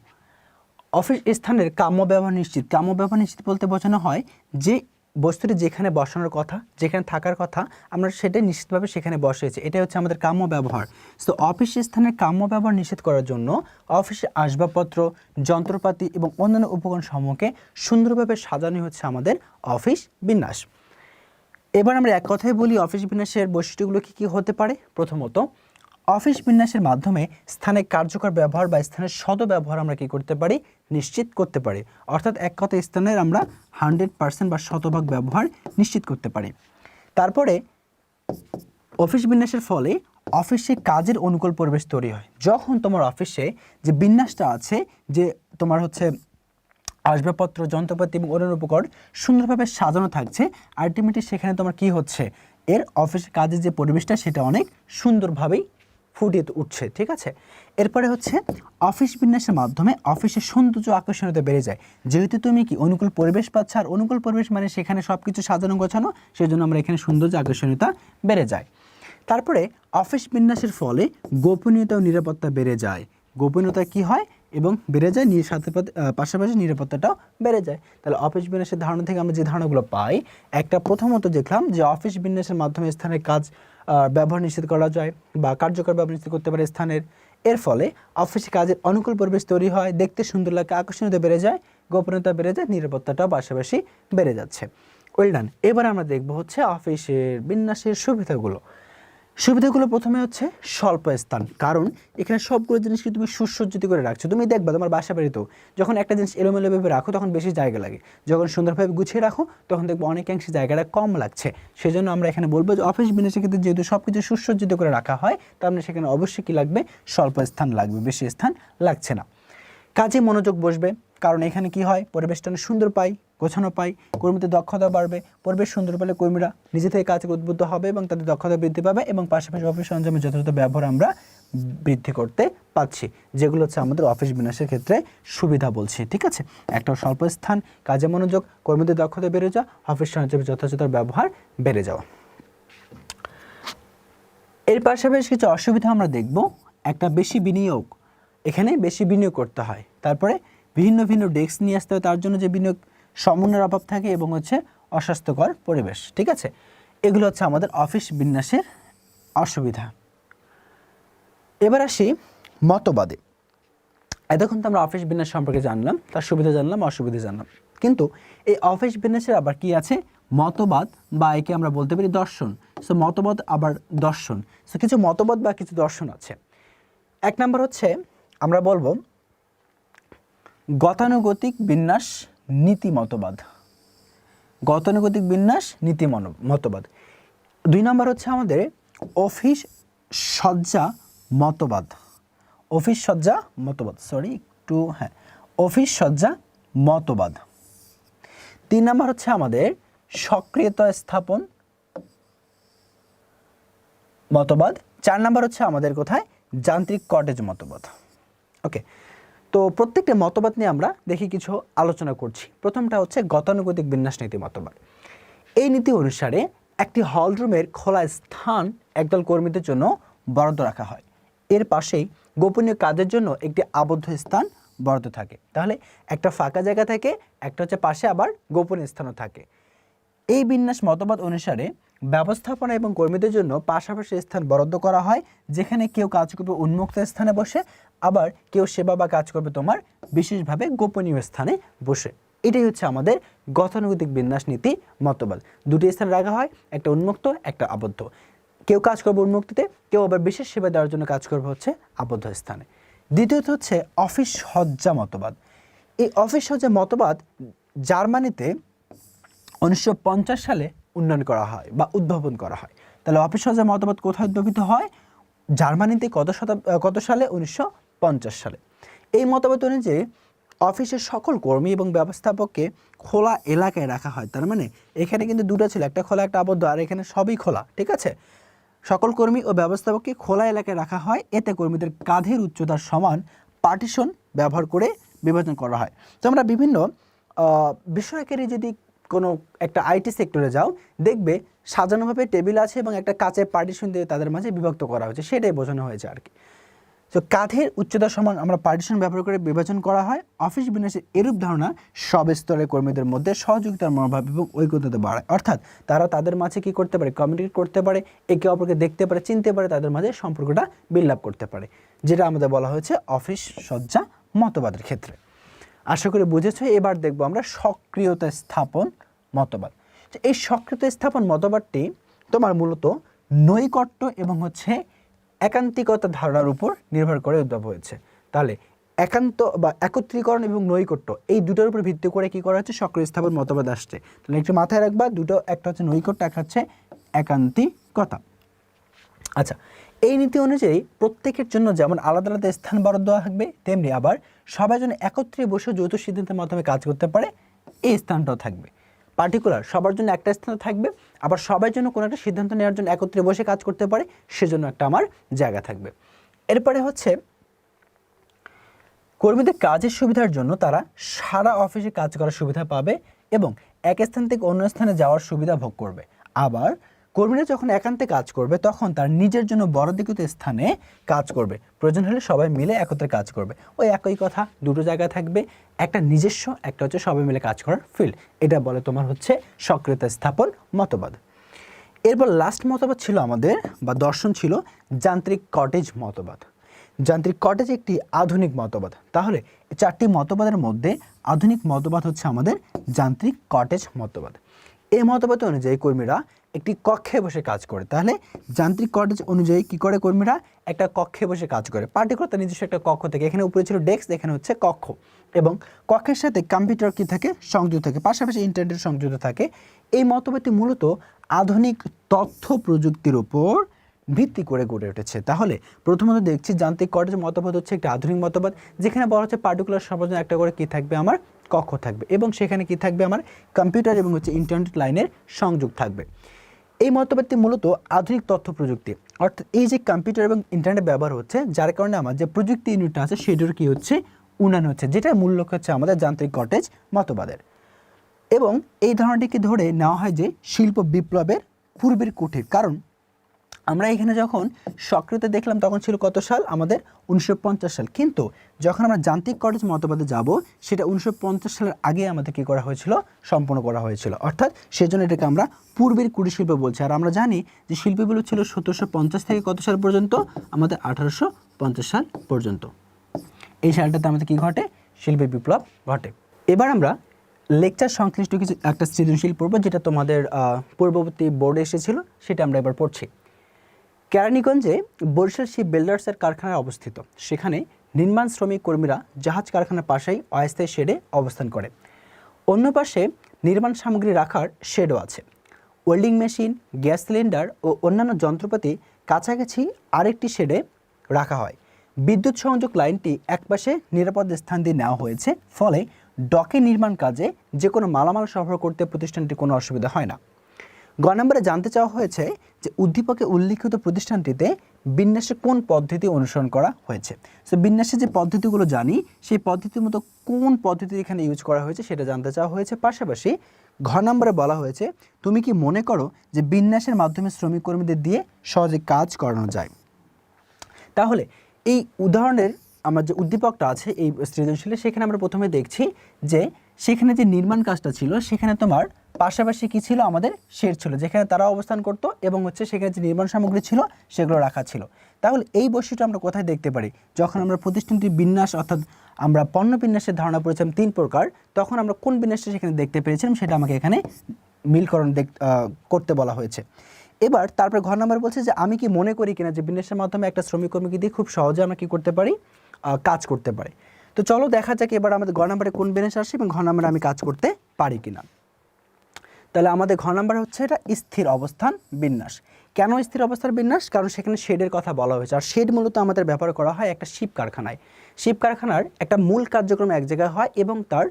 Speaker 1: অফিস স্থানের কাম্য ব্যবহার নিশ্চিত। কাম্য ব্যবহার নিশ্চিত বলতে বোঝানো হয় যে বস্তুটি যেখানে বসানোর কথা, যেখানে থাকার কথা, আমরা সেটাই নিশ্চিতভাবে সেখানে বসেছি, এটাই হচ্ছে আমাদের কাম্য ব্যবহার। তো অফিস স্থানের কাম্য ব্যবহার নিশ্চিত করার জন্য অফিসের আসবাবপত্র, যন্ত্রপাতি এবং অন্যান্য উপকরণ সমূহকে সুন্দরভাবে সাজানো হচ্ছে আমাদের অফিস বিন্যাস। এবার আমরা এক কথায় বলি অফিস বিন্যাসের বৈশিষ্ট্যগুলো কী কী হতে পারে। প্রথমত, অফিস বিন্যাসের মাধ্যমে স্থানে কার্যকর ব্যবহার বা স্থানের সদ্ব্যবহার আমরা কী করতে পারি? নিশ্চিত করতে পারি। অর্থাৎ এক কথায় স্থানের আমরা 100% বা শতভাগ ব্যবহার নিশ্চিত করতে পারি। তারপরে অফিস বিন্যাসের ফলে অফিসে কাজের অনুকূল পরিবেশ তৈরি হয়। যখন তোমার অফিসে যে বিন্যাসটা আছে, যে তোমার হচ্ছে আসবাবপত্র, যন্ত্রপাতি এবং অন্যান্য উপকরণ সুন্দরভাবে সাজানো থাকছে, আলটিমেটলি সেখানে তোমার কি হচ্ছে? এর অফিসের কাজের যে পরিবেশটা সেটা অনেক সুন্দরভাবেই ফুটিয়ে উঠছে। ঠিক আছে, এরপরে হচ্ছে অফিস বিন্যাসের মাধ্যমে অফিসের সৌন্দর্য আকর্ষণীয়তা বেড়ে যায়। যেহেতু তুমি কি অনুকূল পরিবেশ পাচ্ছ, আর অনুকূল পরিবেশ মানে সেখানে সব কিছু সাজানো গোছানো, সেই জন্য আমরা এখানে সৌন্দর্য আকর্ষণীয়তা বেড়ে যায়। তারপরে অফিস বিন্যাসের ফলে গোপনীয়তা ও নিরাপত্তা বেড়ে যায়। গোপনীয়তা কি হয় এবং বেড়ে যায়, সাথে পাশাপাশি নিরাপত্তাটাও বেড়ে যায়। তাহলে অফিস বিন্যাসের ধারণা থেকে আমরা যে ধারণাগুলো পাই, একটা প্রথমত দেখলাম যে অফিস বিন্যাসের মাধ্যমে স্থানের কাজ ব্যবহার নিশ্চিত করা যায় বা কার্যকর ব্যবহার নিশ্চিত করতে পারে স্থানের। এর ফলে অফিসে কাজের অনুকূল পরিবেশ তৈরি হয়, দেখতে সুন্দর লাগে, আকর্ষণীয়তা বেড়ে যায়, গোপনীয়তা বেড়ে যায়, নিরাপত্তাটাও পাশাপাশি বেড়ে যাচ্ছে। Well done. এবার আমরা দেখব হচ্ছে অফিসের বিন্যাসের সুবিধাগুলো। সুবিধাগুলো প্রথমে হচ্ছে স্বল্প স্থান, কারণ এখানে সবগুলো জিনিসকে তুমি সুসজ্জিত করে রাখছো। তুমি দেখবা তোমার বাসা বাড়িতেও যখন একটা জিনিস এলোমেলোভাবে রাখো তখন বেশি জায়গা লাগে, যখন সুন্দরভাবে গুছিয়ে রাখো তখন দেখবো অনেকাংশে জায়গাটা কম লাগছে। সেজন্য আমরা এখানে বলবো যে অফিস বিন্যাসের ক্ষেত্রে যেহেতু সব কিছু সুসজ্জিত করে রাখা হয়, তার মানে সেখানে অবশ্যই কী লাগবে? স্বল্প স্থান লাগবে, বেশি স্থান লাগছে না। কাজে মনোযোগ বসবে, কারণ এখানে কি হয়? পরিবেশটা অনেক সুন্দর পাই, গোছানো পাই, কর্মীদের দক্ষতা বাড়বে। পরিবেশ সুন্দর পেলে কর্মীরা নিজে থেকে কাজে উদ্বুদ্ধ হবে এবং তাদের দক্ষতা বৃদ্ধি পাবে, এবং পাশাপাশি অফিস সরঞ্জামের যথাযথ ব্যবহার আমরা বৃদ্ধি করতে পারছি, যেগুলো হচ্ছে আমাদের অফিস বিন্যাসের ক্ষেত্রে সুবিধা বলছি। ঠিক আছে, একটা স্বল্প স্থান, কাজে মনোযোগ, কর্মীদের দক্ষতা বেড়ে যাওয়া, অফিস সরঞ্জামের যথাযথ ব্যবহার বেড়ে যাওয়া। এর পাশাপাশি কিছু অসুবিধা আমরা দেখব। একটা বেশি বিনিয়োগ, এখানে বেশি বিনিয়োগ করতে হয়। তারপরে ভিন্ন ভিন্ন ডেস্ক নিয়ে আসতে হয়, তার জন্য যে বিনিয়োগ, সমন্বয়ের অভাব থাকে, এবং হচ্ছে অস্বাস্থ্যকর পরিবেশ। ঠিক আছে, এগুলো হচ্ছে আমাদের অফিস বিন্যাসের অসুবিধা। এবার আসি মতবাদে। এতক্ষণ তো আমরা অফিস বিন্যাস সম্পর্কে জানলাম, তার সুবিধা জানলাম, অসুবিধা জানলাম, কিন্তু এই অফিস বিন্যাসের আবার কি আছে? মতবাদ, বা একে আমরা বলতে পারি দর্শন। সো মতবাদ আবার দর্শন। সো কিছু মতবাদ বা কিছু দর্শন আছে। এক নম্বর হচ্ছে আমরা বলবো গতানুগতিক বিন্যাস নীতি মতবাদ। গতানুগতিক বিন্যাস নীতি মতবাদ। 2 নম্বর হচ্ছে আমাদের অফিস সজ্জা মতবাদ। অফিস সজ্জা মতবাদ, অফিস সজ্জা মতবাদ। 3 নম্বর হচ্ছে আমাদের সক্রিয়তা স্থাপন মতবাদ। 4 নম্বর হচ্ছে আমাদের কোথায়? যান্ত্রিক কটেজ মতবাদ। ওকে, তো প্রত্যেকটা মতবাদ নিয়ে আমরা দেখি কিছু আলোচনা করছি। প্রথমটা হচ্ছে গতানুগতিক বিন্যাস নীতি মতবাদ। এই নীতি অনুসারে একটি হলরুমের খোলা স্থান একদল কর্মীদের জন্য বরাদ্দ রাখা হয়। এর পাশেই গোপনীয় কাজের জন্য একটি আবদ্ধ স্থান বরাদ্দ থাকে। তাহলে একটা ফাঁকা জায়গা থাকে, একটা হচ্ছে পাশে আবার গোপনীয় স্থানও থাকে। এই বিন্যাস মতবাদ অনুসারে ব্যবস্থাপনা এবং কর্মীদের জন্য পাশাপাশি স্থান বরাদ্দ করা হয়, যেখানে কেউ কাজ করবে উন্মুক্ত স্থানে বসে, আবার কেউ সেবা বা কাজ করবে তোমার বিশেষভাবে গোপনীয় স্থানে বসে। এটাই হচ্ছে আমাদের গতানুগতিক বিন্যাস নীতি মতবাদ। 2টি স্থান রাখা হয়, একটা উন্মুক্ত, একটা আবদ্ধ। কেউ কাজ করবে উন্মুক্ততে, কেউ আবার বিশেষ সেবা দেওয়ার জন্য কাজ করবে হচ্ছে আবদ্ধ স্থানে। দ্বিতীয়ত হচ্ছে অফিস সজ্জা মতবাদ। এই অফিস সজ্জা মতবাদ জার্মানিতে 1950 সালে উন্নয়ন করা হয় বা উদ্ভাবন করা হয়। তাহলে অফিস সজ্জা মতবাদ কোথায় উদ্ভাবিত হয়? জার্মানিতে কত সালে? 1950 সালে। এই মতবাদ অনুযায়ী অফিসের সকল কর্মী এবং ব্যবস্থাপককে খোলা এলাকায় রাখা হয়। তার মানে এখানে কিন্তু দুটো ছিল, একটা খোলা একটা আবদ্ধ, আর এখানে সবই খোলা, ঠিক আছে। সকল কর্মী ও ব্যবস্থাপককে খোলা এলাকায় রাখা হয়, এতে কর্মীদের কাঁধের উচ্চতার সমান পার্টিশন ব্যবহার করে বিভাজন করা হয়। তো আমরা বিভিন্ন বেসরকারি যদি কোনো একটা আইটি সেক্টরে যাও, দেখবে সাজানোভাবে টেবিল আছে এবং একটা কাচের পার্টিশন দিয়ে তাদের মাঝে বিভক্ত করা হয়েছে, সেটাই বোঝানো হয়েছে আর কি। তো কাঁধের উচ্চতার সমান আমরা পার্টিশন ব্যবহার করে বিভাজন করা হয়। অফিস বিন্যাসের এরূপ ধারণা সব স্তরের কর্মীদের মধ্যে সহযোগিতার মনোভাব এবং ঐক্যতা বাড়ায়, অর্থাৎ তারা তাদের মাঝে কি করতে পারে? কমিউনিকেট করতে পারে, একে অপরকে দেখতে পারে, চিনতে পারে, তাদের মাঝে সম্পর্কটা বিল্ড আপ করতে পারে, যেটা আমাদের বলা হয়েছে অফিস সজ্জা মতবাদের ক্ষেত্রে। আশা করি বুঝেছো। এবার দেখবো আমরা সক্রিয়তা স্থাপন মতবাদ। এই সক্রিয়তা স্থাপন মতবাদটি তোমার মূলত নৈকট্য এবং একান্তিকতা ধারণার উপর নির্ভর করে উদ্ভব হয়েছে। তাহলে একান্ত বা একত্রীকরণ এবং নৈকট্য এই দুটোর উপর ভিত্তি করে কি করা হচ্ছে? সক্রিয় স্থাপন মতবাদ আসছে। তাহলে একটু মাথায় রাখবা, দুটো, একটা হচ্ছে নৈকট্য, একটা হচ্ছে একান্তিকতা। আচ্ছা, এই নীতি অনুযায়ী প্রত্যেকের জন্য যেমন আলাদা আলাদা স্থান বরাদ্দ দেওয়া থাকবে, তেমনি আবার সবাই যেন একত্রে বসে যৌথ সিদ্ধান্তের মাধ্যমে কাজ করতে পারে, এই স্থানটাও থাকবে। পার্টিকুলার সবার জন্য একটা স্থান থাকবে, আবার সবাই জন্য কোনো একটা সিদ্ধান্ত নেওয়ার জন্য একত্রে বসে কাজ করতে পারে, সেজন্য একটা আমার জায়গা থাকবে। এরপরে কর্মীদের কাজের সুবিধার জন্য তারা সারা অফিসে কাজ করার সুবিধা পাবে এবং এক স্থান থেকে অন্য স্থানে যাওয়ার সুবিধা ভোগ করবে। আবার কর্মীরা যখন একান্তে কাজ করবে তখন তার নিজের জন্য বরাদ্দকৃত স্থানে কাজ করবে, প্রয়োজন হলে সবাই মিলে একত্রে কাজ করবে। ওই একই কথা, দুটো জায়গা থাকবে, একটা নিজস্ব, একটা হচ্ছে সবাই মিলে কাজ করার ফিল্ড। এটা বলে তোমার সক্রিয়তা স্থাপন মতবাদ। এরপর লাস্ট মতবাদ ছিল আমাদের বা দর্শন ছিল যান্ত্রিক কটেজ মতবাদ। যান্ত্রিক কটেজ একটি আধুনিক মতবাদ। তাহলে চারটি মতবাদের মধ্যে আধুনিক মতবাদ হচ্ছে আমাদের যান্ত্রিক কটেজ মতবাদ। এই মতবাদ অনুযায়ী কর্মীরা একটি কক্ষে বসে কাজ করে। তাহলে যান্ত্রিক কটেজ অনুযায়ী কি করে? কর্মীরা একটা কক্ষে বসে কাজ করে, পার্টিকুলার তার নিজস্ব একটা কক্ষ থেকে। এখানে উপরে ছিল ডেস্ক, এখানে হচ্ছে কক্ষ, এবং কক্ষের সাথে কম্পিউটার কি থাকে? সংযুক্ত থাকে, পাশাপাশি ইন্টারনেট সংযুক্ত থাকে। এই মতবাদটি মূলত আধুনিক তথ্য প্রযুক্তির উপর ভিত্তি করে গড়ে উঠেছে। তাহলে প্রথমত দেখছি যান্ত্রিক কটেজ মতবাদ হচ্ছে একটি আধুনিক মতবাদ, যেখানে বলা হচ্ছে পার্টিকুলার সবার জন্য একটা করে কি থাকবে? আমার কক্ষ থাকবে, এবং সেখানে কি থাকবে? আমার কম্পিউটার এবং ইন্টারনেট লাইনের সংযোগ থাকবে। এই মতবাদটি মূলত আধুনিক তথ্য প্রযুক্তি, অর্থাৎ এই যে কম্পিউটার এবং ইন্টারনেট ব্যবহার হচ্ছে, যার কারণে আমার যে প্রযুক্তি ইউনিটটা আছে সেটার কি হচ্ছে? উন্নয়ন হচ্ছে, যেটার মূল লক্ষ্য হচ্ছে আমাদের যান্ত্রিক কটেজ মতবাদের। এবং এই ধারণাটিকে ধরে নেওয়া হয় যে শিল্প বিপ্লবের পূর্বের কুঠির। কারণ আমরা এখানে যখন সক্রিয়তা দেখলাম তখন ছিল কত সাল? আমাদের 1950 সাল। কিন্তু যখন আমরা যান্ত্রিক কটেজ মতবাদে যাব, সেটা 1950 সালের আগে আমাদের কী করা হয়েছিল? সম্পন্ন করা হয়েছিল। অর্থাৎ সেজন্য এটাকে আমরা পূর্বের কুটির শিল্প বলছি। আর আমরা জানি যে শিল্পগুলো ছিল 1750 থেকে কত সাল পর্যন্ত? আমাদের 1850 সাল পর্যন্ত। এই সালটাতে আমাদের কী ঘটে? শিল্পী বিপ্লব ঘটে। এবার আমরা লেকচার সংশ্লিষ্ট কিছু একটা সৃজনশীল পড়ব, যেটা তোমাদের পূর্ববর্তী বোর্ডে এসেছিল, সেটা আমরা এবার পড়ছি। কেরানীগঞ্জে বরিশাল শিপ বিল্ডার্সের কারখানা অবস্থিত। সেখানে নির্মাণ শ্রমিক কর্মীরা জাহাজ কারখানার পাশেই অস্থায়ী শেডে অবস্থান করে। অন্য পাশে নির্মাণ সামগ্রী রাখার শেডও আছে। ওয়েল্ডিং মেশিন, গ্যাস সিলিন্ডার ও অন্যান্য যন্ত্রপাতি কাছাকাছি আরেকটি শেডে রাখা হয়। বিদ্যুৎ সংযোগ লাইনটি একপাশে নিরাপদ স্থান দিয়ে নেওয়া হয়েছে, ফলে ডকে নির্মাণ কাজে যে কোনো মালামাল সরবরাহ করতে প্রতিষ্ঠানটির কোনো অসুবিধা হয় না। গ নম্বরে জানতে চাওয়া হয়েছে যে উদ্দীপকে উল্লিখিত প্রতিষ্ঠানটিতে বিন্যাসে কোন পদ্ধতি অনুসরণ করা হয়েছে। সো বিন্যাসে যে পদ্ধতিগুলো জানি, সেই পদ্ধতির মতো কোন পদ্ধতি এখানে ইউজ করা হয়েছে সেটা জানতে চাওয়া হয়েছে। পাশাপাশি ঘ নম্বরে বলা হয়েছে, তুমি কি মনে করো যে বিন্যাসের মাধ্যমে শ্রমিক কর্মীদের দিয়ে সহজে কাজ করানো যায়? তাহলে এই উদাহরণের আমার যে উদ্দীপকটা আছে এই সৃজনশীলে, সেখানে আমরা প্রথমে দেখছি যে সেখানে যে নির্মাণ কাজটা ছিল, সেখানে তোমার পাশাপাশি কি ছিল? আমাদের শেড ছিল, যেখানে তারা অবস্থান করত, এবং সেখানে যে নির্মাণ সামগ্রী ছিল সেগুলো রাখা ছিল। তাহলে এই বৈশিষ্ট্য আমরা কোথায় দেখতে পারি? যখন আমরা প্রতিষ্ঠানটির বিন্যাস, অর্থাৎ আমরা পণ্য বিন্যাসের ধারণা পড়েছিলাম 3 প্রকার, তখন আমরা কোন বিন্যাসটা সেখানে দেখতে পেরেছিলাম সেটা আমাকে এখানে মিলকরণ করতে বলা হয়েছে। এবার তারপরে ঘ নম্বর বলছে যে আমি কি মনে করি কিনা যে বিন্যাসের মাধ্যমে একটা শ্রমিক কর্মীকে দিয়ে খুব সহজে আমরা কি করতে পারি? কাজ করতে পারি। তো চলো দেখা যাক এবার আমাদের ঘ নম্বরে কোন বিন্যাস আসে এবং ঘ নম্বরে আমি কাজ করতে পারি কিনা। তাহলে আমাদের ঘ নম্বর হচ্ছে এটা স্থির অবস্থান বিন্যাস। কেন স্থির অবস্থার বিন্যাস? কারণ সেখানে শেডের কথা বলা হয়েছে, আর শেড মূলত আমাদের ব্যবহার করা হয় একটা শিপ কারখানায়। শিপ কারখানার একটা মূল কার্যক্রম এক জায়গায় হয় এবং তার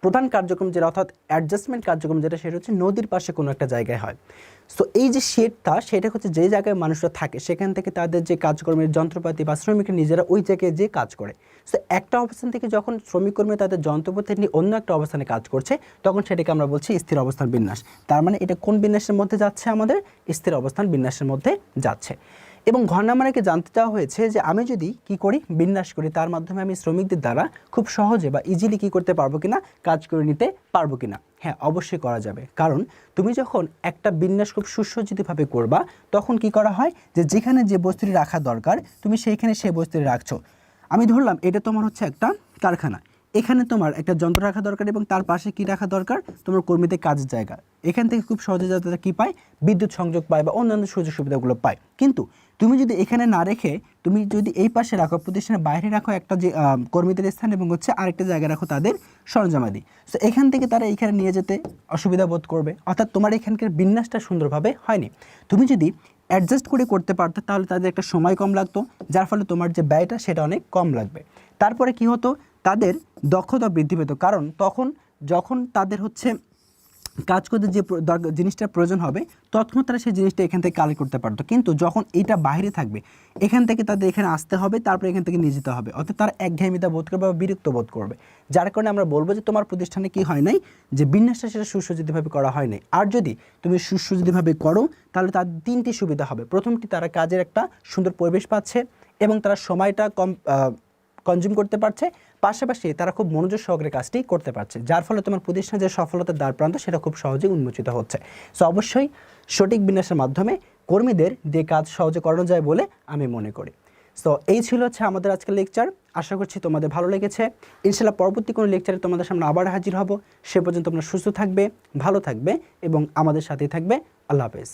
Speaker 1: প্রধান কার্যক্রম যেটা অর্থাৎ অ্যাডজাস্টমেন্ট কার্যক্রম যেটা, সেটা হচ্ছে নদীর পাশে কোনো একটা জায়গায় হয়। সো এই যে শেডটা, সেটা হচ্ছে যে জায়গায় মানুষরা থাকে সেখান থেকে তাদের যে কাজকর্মের যন্ত্রপাতি বা শ্রমিকরা নিজেরা ওই জায়গায় যে কাজ করে। সো একটা অবস্থান থেকে যখন শ্রমিক কর্মী তাদের যন্ত্রপাতি নিয়ে অন্য একটা অবস্থানে কাজ করছে, তখন সেটাকে আমরা বলছি স্থির অবস্থান বিন্যাস। তার মানে এটা কোন বিন্যাসের মধ্যে যাচ্ছে? আমাদের স্থির অবস্থান বিন্যাসের মধ্যে যাচ্ছে। এবং ঘ নাম্বারকে জানতে চাওয়া হয়েছে যে আমি যদি কি করি, বিন্যাস করি, তার মাধ্যমে আমি শ্রমিকদের দ্বারা খুব সহজে বা ইজিলি কি করতে পারবো কিনা, কাজ করে নিতে পারবো কিনা। হ্যাঁ, অবশ্যই করা যাবে, কারণ তুমি যখন একটা বিন্যাস খুব সুসজ্জিতভাবে করবা, তখন কি করা হয় যে যেখানে যে বস্তুটি রাখা দরকার তুমি সেইখানে সেই বস্তুটি রাখছো। আমি ধরলাম এটা তোমার হচ্ছে একটা কারখানা, এখানে তোমার একটা যন্ত্র রাখা দরকার এবং তার পাশে কি রাখা দরকার, তোমার কর্মীদের কাজের জায়গা। এখান থেকে খুব সহজে যাতে তারা কী পায়, বিদ্যুৎ সংযোগ পায় বা অন্যান্য সুযোগ সুবিধাগুলো পায়। কিন্তু তুমি যদি এখানে না রেখে তুমি যদি এই পাশে রাখো, প্রতিষ্ঠানের বাইরে রাখো একটা যে কর্মীদের স্থান এবং হচ্ছে আরেকটা জায়গায় রাখো তাদের সরঞ্জামাদি, তো এখান থেকে তারা এখানে নিয়ে যেতে অসুবিধা বোধ করবে, অর্থাৎ তোমার এখানকার বিন্যাসটা সুন্দরভাবে হয়নি। তুমি যদি অ্যাডজাস্ট করে করতে পারতো তাহলে তাদের একটা সময় কম লাগতো, যার ফলে তোমার যে ব্যয়টা সেটা অনেক কম লাগবে। তারপরে কি হতো, তাদের দক্ষতা বৃদ্ধি পেত, কারণ তখন যখন তাদের হচ্ছে কাজ করতে যে জিনিসটার প্রয়োজন হবে তৎক্ষণ তারা সেই জিনিসটা এখান থেকে কালেক্ট করতে পারতো। কিন্তু যখন এইটা বাইরে থাকবে, এখান থেকে তাদের এখানে আসতে হবে, তারপরে এখান থেকে নিয়ে যেতে হবে, অর্থাৎ তারা একঘেয়েমিতা বোধ করবে বা বিরক্ত বোধ করবে। যার কারণে আমরা বলবো যে তোমার প্রতিষ্ঠানে কি হয় নাই, যে বিন্যাসটা সেটা সুসজ্জিতভাবে করা হয় নাই। আর যদি তুমি সুসজ্জিতভাবে করো তাহলে তার তিনটি সুবিধা হবে। প্রথমটি, তারা কাজের একটা সুন্দর পরিবেশ পাচ্ছে এবং তারা সময়টা কম কনজিউম করতে পারছে, পাশাপাশি তারা খুব মনোযোগ সহকারে কাজটি করতে পারছে, যার ফলে তোমার প্রতিষ্ঠানের যে সফলতার দ্বার প্রান্ত সেটা খুব সহজেই উন্মোচিত হচ্ছে। সো অবশ্যই সঠিক বিন্যাসের মাধ্যমে কর্মীদের যে কাজ সহজে করানো যায় বলে আমি মনে করি। সো এই ছিল হচ্ছে আমাদের আজকের লেকচার। আশা করছি তোমাদের ভালো লেগেছে। ইনশাআল্লাহ পরবর্তী কোনো লেকচারে তোমাদের সামনে আবার হাজির হব। সে পর্যন্ত তোমরা সুস্থ থাকবে, ভালো থাকবে এবং আমাদের সাথেই থাকবে। আল্লাহ হাফেজ।